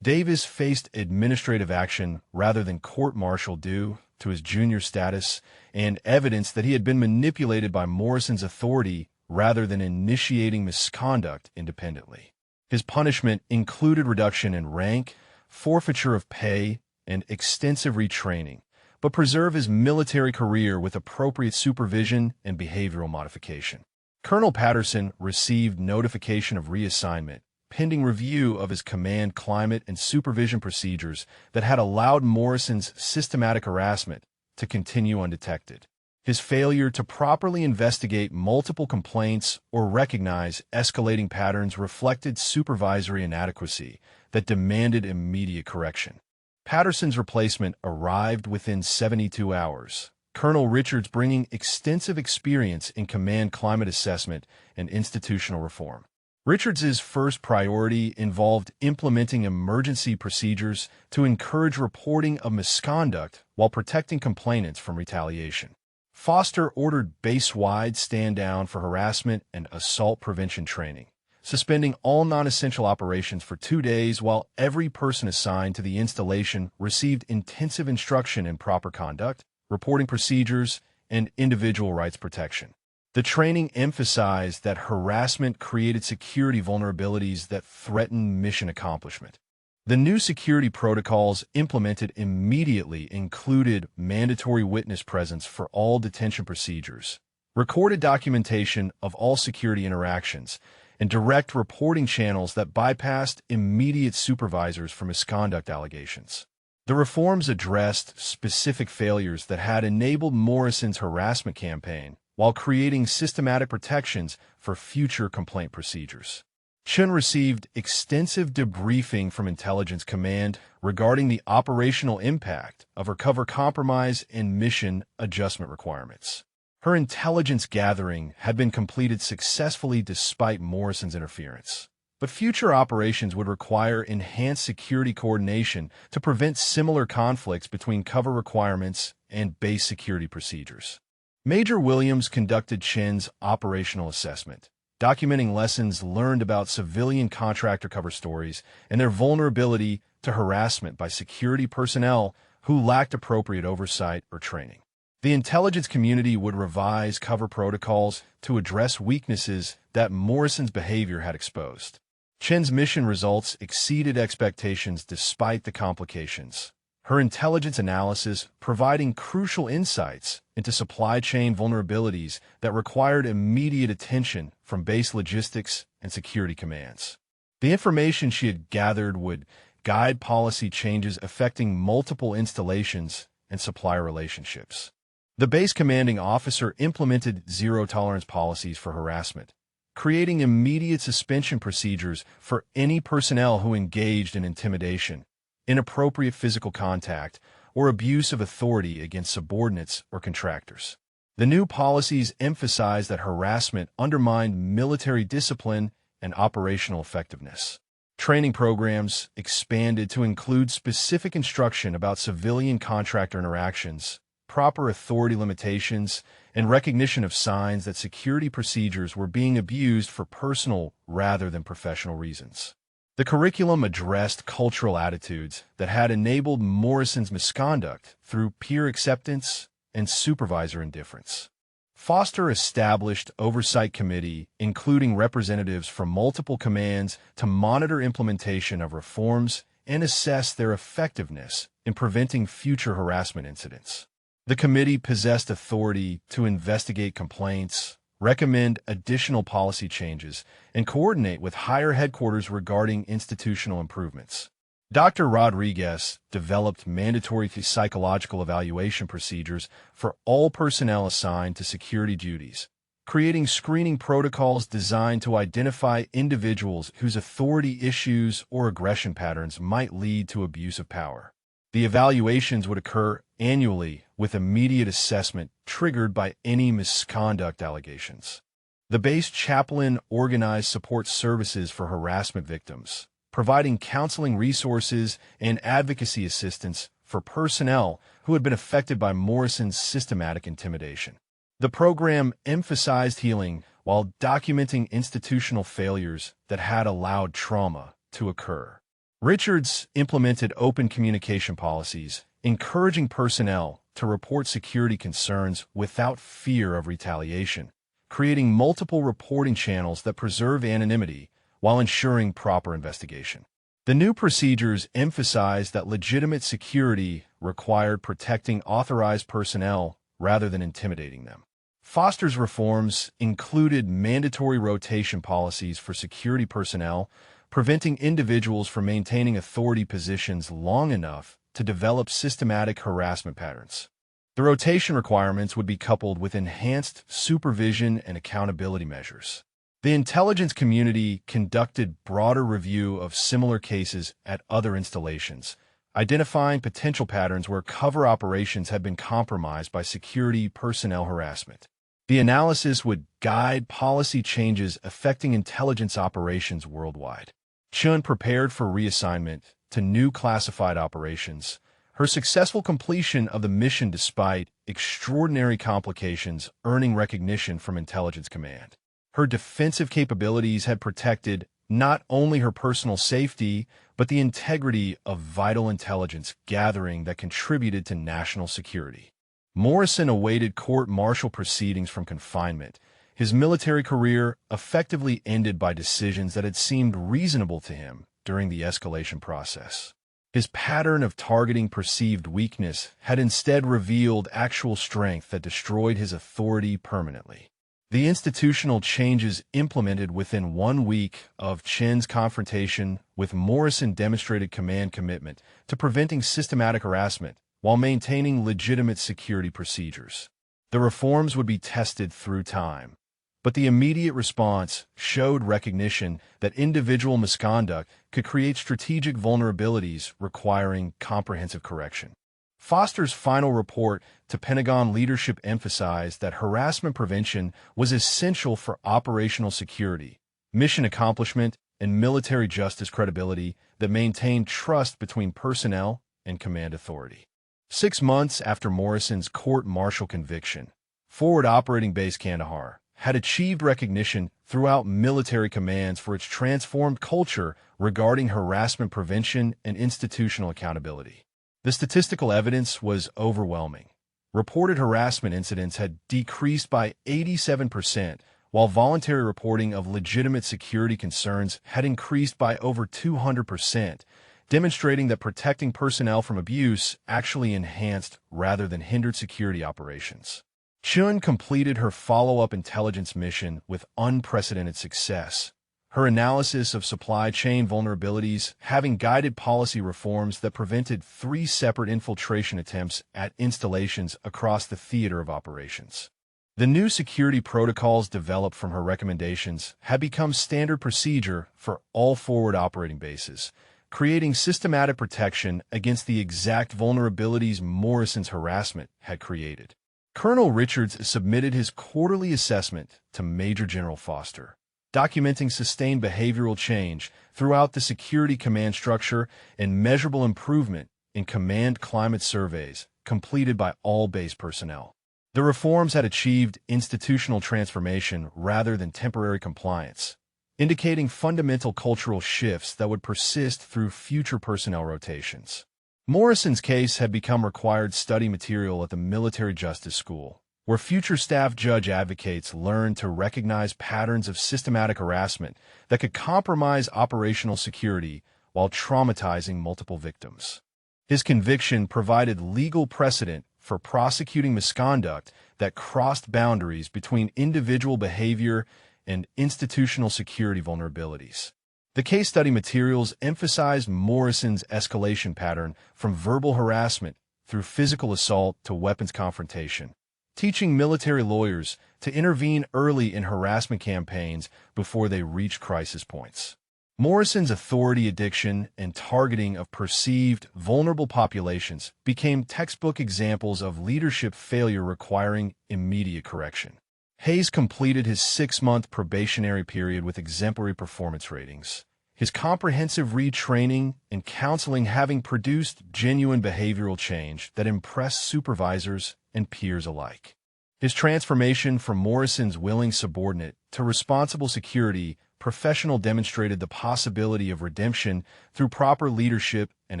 Davis faced administrative action rather than court-martial due to his junior status and evidence that he had been manipulated by Morrison's authority rather than initiating misconduct independently. His punishment included reduction in rank, forfeiture of pay, and extensive retraining, but preserve his military career with appropriate supervision and behavioral modification. Colonel Patterson received notification of reassignment, pending review of his command climate and supervision procedures that had allowed Morrison's systematic harassment to continue undetected. His failure to properly investigate multiple complaints or recognize escalating patterns reflected supervisory inadequacy that demanded immediate correction. Patterson's replacement arrived within 72 hours, Colonel Richards bringing extensive experience in command climate assessment and institutional reform. Richards's first priority involved implementing emergency procedures to encourage reporting of misconduct while protecting complainants from retaliation. Foster ordered base-wide stand-down for harassment and assault prevention training, suspending all non-essential operations for 2 days while every person assigned to the installation received intensive instruction in proper conduct, reporting procedures, and individual rights protection. The training emphasized that harassment created security vulnerabilities that threatened mission accomplishment. The new security protocols implemented immediately included mandatory witness presence for all detention procedures, recorded documentation of all security interactions, and direct reporting channels that bypassed immediate supervisors for misconduct allegations. The reforms addressed specific failures that had enabled Morrison's harassment campaign while creating systematic protections for future complaint procedures. Chun received extensive debriefing from Intelligence Command regarding the operational impact of her cover compromise and mission adjustment requirements. Her intelligence gathering had been completed successfully despite Morrison's interference. But future operations would require enhanced security coordination to prevent similar conflicts between cover requirements and base security procedures. Major Williams conducted Chen's operational assessment, documenting lessons learned about civilian contractor cover stories and their vulnerability to harassment by security personnel who lacked appropriate oversight or training. The intelligence community would revise cover protocols to address weaknesses that Morrison's behavior had exposed. Chen's mission results exceeded expectations despite the complications. Her intelligence analysis providing crucial insights into supply chain vulnerabilities that required immediate attention from base logistics and security commands. The information she had gathered would guide policy changes affecting multiple installations and supplier relationships. The base commanding officer implemented zero-tolerance policies for harassment, creating immediate suspension procedures for any personnel who engaged in intimidation, inappropriate physical contact, or abuse of authority against subordinates or contractors. The new policies emphasized that harassment undermined military discipline and operational effectiveness. Training programs expanded to include specific instruction about civilian contractor interactions, proper authority limitations, and recognition of signs that security procedures were being abused for personal rather than professional reasons. The curriculum addressed cultural attitudes that had enabled Morrison's misconduct through peer acceptance and supervisor indifference. Foster established oversight committee, including representatives from multiple commands, to monitor implementation of reforms and assess their effectiveness in preventing future harassment incidents. The committee possessed authority to investigate complaints, recommend additional policy changes, and coordinate with higher headquarters regarding institutional improvements. Dr. Rodriguez developed mandatory psychological evaluation procedures for all personnel assigned to security duties, creating screening protocols designed to identify individuals whose authority issues or aggression patterns might lead to abuse of power. The evaluations would occur annually with immediate assessment triggered by any misconduct allegations. The base chaplain organized support services for harassment victims, providing counseling resources and advocacy assistance for personnel who had been affected by Morrison's systematic intimidation. The program emphasized healing while documenting institutional failures that had allowed trauma to occur. Richards implemented open communication policies, encouraging personnel to report security concerns without fear of retaliation, creating multiple reporting channels that preserve anonymity while ensuring proper investigation. The new procedures emphasized that legitimate security required protecting authorized personnel rather than intimidating them. Foster's reforms included mandatory rotation policies for security personnel, preventing individuals from maintaining authority positions long enough to develop systematic harassment patterns. The rotation requirements would be coupled with enhanced supervision and accountability measures. The intelligence community conducted broader review of similar cases at other installations, identifying potential patterns where cover operations had been compromised by security personnel harassment. The analysis would guide policy changes affecting intelligence operations worldwide. Chun prepared for reassignment to new classified operations. Her successful completion of the mission despite extraordinary complications earning recognition from Intelligence Command. Her defensive capabilities had protected not only her personal safety, but the integrity of vital intelligence gathering that contributed to national security. Morrison awaited court-martial proceedings from confinement, his military career effectively ended by decisions that had seemed reasonable to him during the escalation process. His pattern of targeting perceived weakness had instead revealed actual strength that destroyed his authority permanently. The institutional changes implemented within 1 week of Chen's confrontation with Morrison demonstrated command commitment to preventing systematic harassment while maintaining legitimate security procedures. The reforms would be tested through time, but the immediate response showed recognition that individual misconduct could create strategic vulnerabilities requiring comprehensive correction. Foster's final report to Pentagon leadership emphasized that harassment prevention was essential for operational security, mission accomplishment, and military justice credibility that maintained trust between personnel and command authority. 6 months after Morrison's court-martial conviction, Forward Operating Base Kandahar had achieved recognition throughout military commands for its transformed culture regarding harassment prevention and institutional accountability. The statistical evidence was overwhelming. Reported harassment incidents had decreased by 87%, while voluntary reporting of legitimate security concerns had increased by over 200%, demonstrating that protecting personnel from abuse actually enhanced rather than hindered security operations. Chun completed her follow-up intelligence mission with unprecedented success, her analysis of supply chain vulnerabilities having guided policy reforms that prevented 3 separate infiltration attempts at installations across the theater of operations. The new security protocols developed from her recommendations had become standard procedure for all forward operating bases, creating systematic protection against the exact vulnerabilities Morrison's harassment had created. Colonel Richards submitted his quarterly assessment to Major General Foster, documenting sustained behavioral change throughout the security command structure and measurable improvement in command climate surveys completed by all base personnel. The reforms had achieved institutional transformation rather than temporary compliance, indicating fundamental cultural shifts that would persist through future personnel rotations. Morrison's case had become required study material at the Military Justice School, where future staff judge advocates learned to recognize patterns of systematic harassment that could compromise operational security while traumatizing multiple victims. His conviction provided legal precedent for prosecuting misconduct that crossed boundaries between individual behavior and institutional security vulnerabilities. The case study materials emphasized Morrison's escalation pattern from verbal harassment through physical assault to weapons confrontation, teaching military lawyers to intervene early in harassment campaigns before they reach crisis points. Morrison's authority addiction and targeting of perceived vulnerable populations became textbook examples of leadership failure requiring immediate correction. Hayes completed his 6-month probationary period with exemplary performance ratings, his comprehensive retraining and counseling having produced genuine behavioral change that impressed supervisors and peers alike. His transformation from Morrison's willing subordinate to responsible security professional demonstrated the possibility of redemption through proper leadership and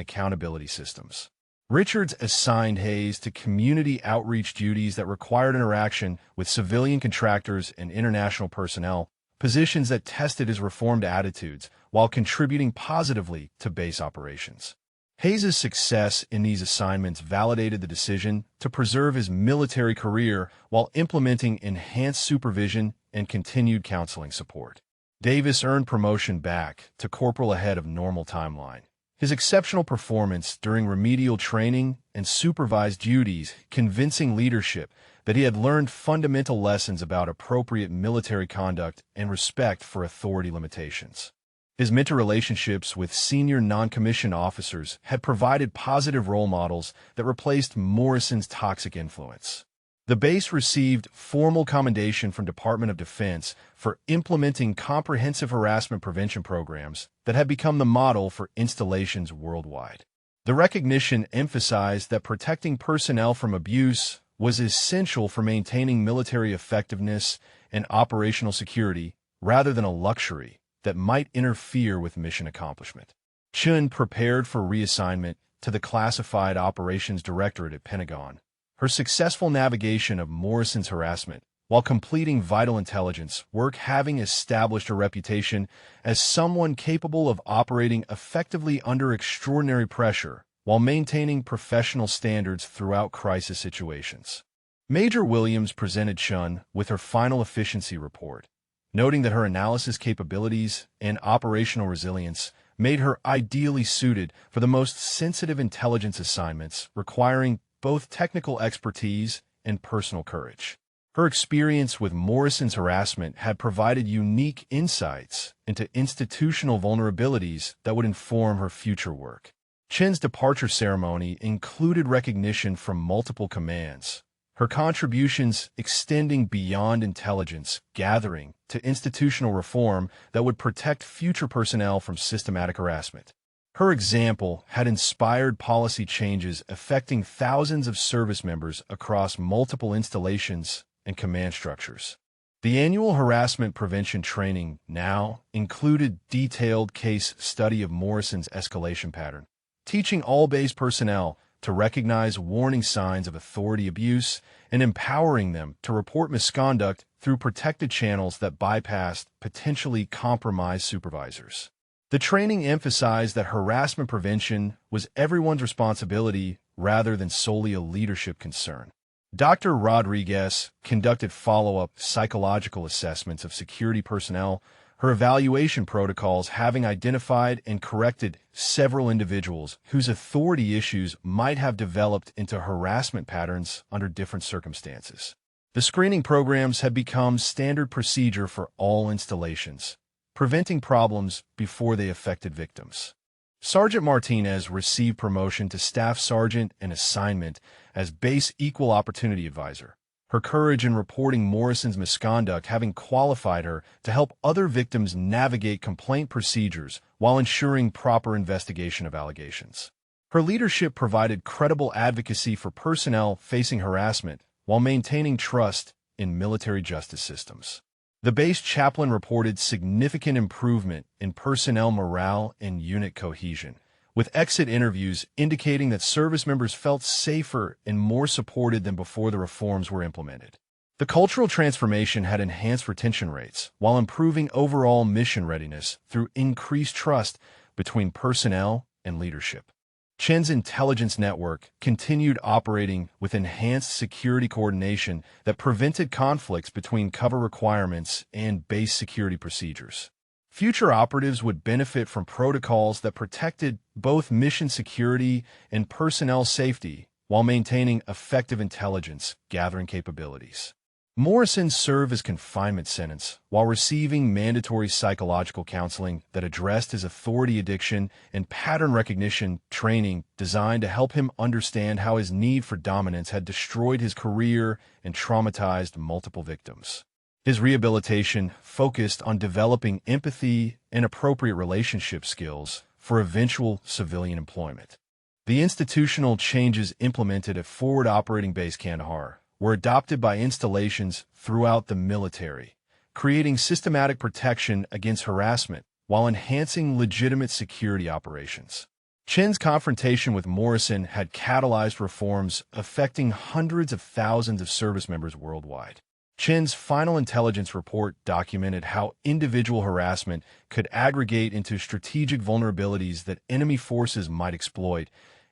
accountability systems. Richards assigned Hayes to community outreach duties that required interaction with civilian contractors and international personnel, positions that tested his reformed attitudes while contributing positively to base operations. Hayes's success in these assignments validated the decision to preserve his military career while implementing enhanced supervision and continued counseling support. Davis earned promotion back to corporal ahead of normal timeline. His exceptional performance during remedial training and supervised duties convincing leadership that he had learned fundamental lessons about appropriate military conduct and respect for authority limitations. His mentor relationships with senior non-commissioned officers had provided positive role models that replaced Morrison's toxic influence. The base received formal commendation from Department of Defense for implementing comprehensive harassment prevention programs that had become the model for installations worldwide. The recognition emphasized that protecting personnel from abuse was essential for maintaining military effectiveness and operational security rather than a luxury that might interfere with mission accomplishment. Chun prepared for reassignment to the Classified Operations Directorate at Pentagon. Her successful navigation of Morrison's harassment while completing vital intelligence work having established her reputation as someone capable of operating effectively under extraordinary pressure while maintaining professional standards throughout crisis situations. Major Williams presented Chun with her final efficiency report, noting that her analysis capabilities and operational resilience made her ideally suited for the most sensitive intelligence assignments requiring both technical expertise and personal courage. Her experience with Morrison's harassment had provided unique insights into institutional vulnerabilities that would inform her future work. Chen's departure ceremony included recognition from multiple commands, her contributions extending beyond intelligence gathering to institutional reform that would protect future personnel from systematic harassment. Her example had inspired policy changes affecting thousands of service members across multiple installations and command structures. The annual harassment prevention training now included detailed case study of Morrison's escalation pattern, teaching all base personnel to recognize warning signs of authority abuse and empowering them to report misconduct through protected channels that bypassed potentially compromised supervisors. The training emphasized that harassment prevention was everyone's responsibility rather than solely a leadership concern. Dr. Rodriguez conducted follow-up psychological assessments of security personnel, her evaluation protocols having identified and corrected several individuals whose authority issues might have developed into harassment patterns under different circumstances. The screening programs had become standard procedure for all installations, preventing problems before they affected victims. Sergeant Martinez received promotion to Staff Sergeant and assignment as Base Equal Opportunity Advisor, her courage in reporting Morrison's misconduct having qualified her to help other victims navigate complaint procedures while ensuring proper investigation of allegations. Her leadership provided credible advocacy for personnel facing harassment while maintaining trust in military justice systems. The base chaplain reported significant improvement in personnel morale and unit cohesion, with exit interviews indicating that service members felt safer and more supported than before the reforms were implemented. The cultural transformation had enhanced retention rates while improving overall mission readiness through increased trust between personnel and leadership. Chen's intelligence network continued operating with enhanced security coordination that prevented conflicts between cover requirements and base security procedures. Future operatives would benefit from protocols that protected both mission security and personnel safety while maintaining effective intelligence gathering capabilities. Morrison served his confinement sentence while receiving mandatory psychological counseling that addressed his authority addiction and pattern recognition training designed to help him understand how his need for dominance had destroyed his career and traumatized multiple victims. His rehabilitation focused on developing empathy and appropriate relationship skills for eventual civilian employment. The institutional changes implemented at Forward Operating Base Kandahar were adopted by installations throughout the military, creating systematic protection against harassment while enhancing legitimate security operations. Chin's confrontation with Morrison had catalyzed reforms affecting hundreds of thousands of service members worldwide. Chin's final intelligence report documented how individual harassment could aggregate into strategic vulnerabilities that enemy forces might exploit,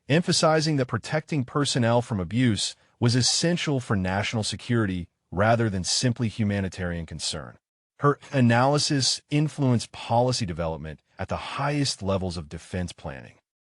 emphasizing that protecting personnel from abuse was essential for national security rather than simply humanitarian concern. Her analysis influenced policy development at the highest levels of defense planning.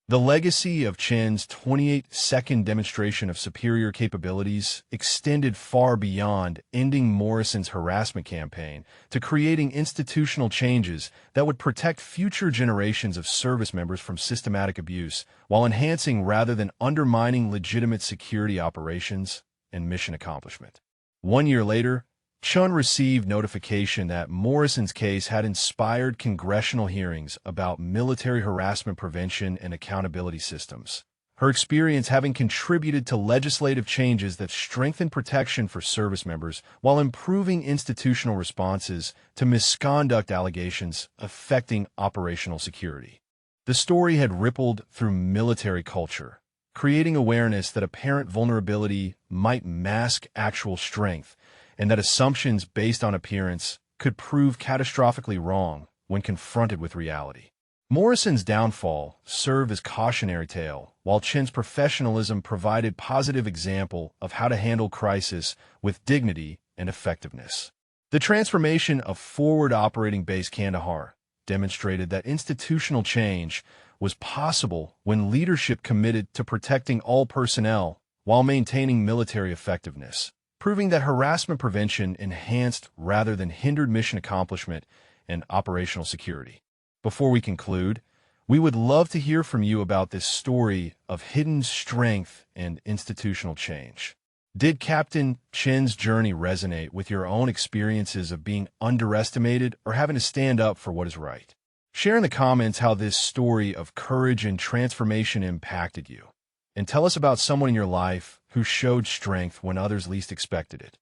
The legacy of Chin's 28-second demonstration of superior capabilities extended far beyond ending Morrison's harassment campaign to creating institutional changes that would protect future generations of service members from systematic abuse while enhancing rather than undermining legitimate security operations and mission accomplishment. 1 year later, Chun received notification that Morrison's case had inspired congressional hearings about military harassment prevention and accountability systems. Her experience having contributed to legislative changes that strengthened protection for service members while improving institutional responses to misconduct allegations affecting operational security. The story had rippled through military culture, creating awareness that apparent vulnerability might mask actual strength, and that assumptions based on appearance could prove catastrophically wrong when confronted with reality. Morrison's downfall served as cautionary tale, while Chin's professionalism provided positive example of how to handle crisis with dignity and effectiveness. The transformation of Forward Operating Base Kandahar demonstrated that institutional change was possible when leadership committed to protecting all personnel while maintaining military effectiveness, proving that harassment prevention enhanced rather than hindered mission accomplishment and operational security. Before we conclude, we would love to hear from you about this story of hidden strength and institutional change. Did Captain Chin's journey resonate with your own experiences of being underestimated or having to stand up for what is right? Share in the comments how this story of courage and transformation impacted you. And tell us about someone in your life who showed strength when others least expected it.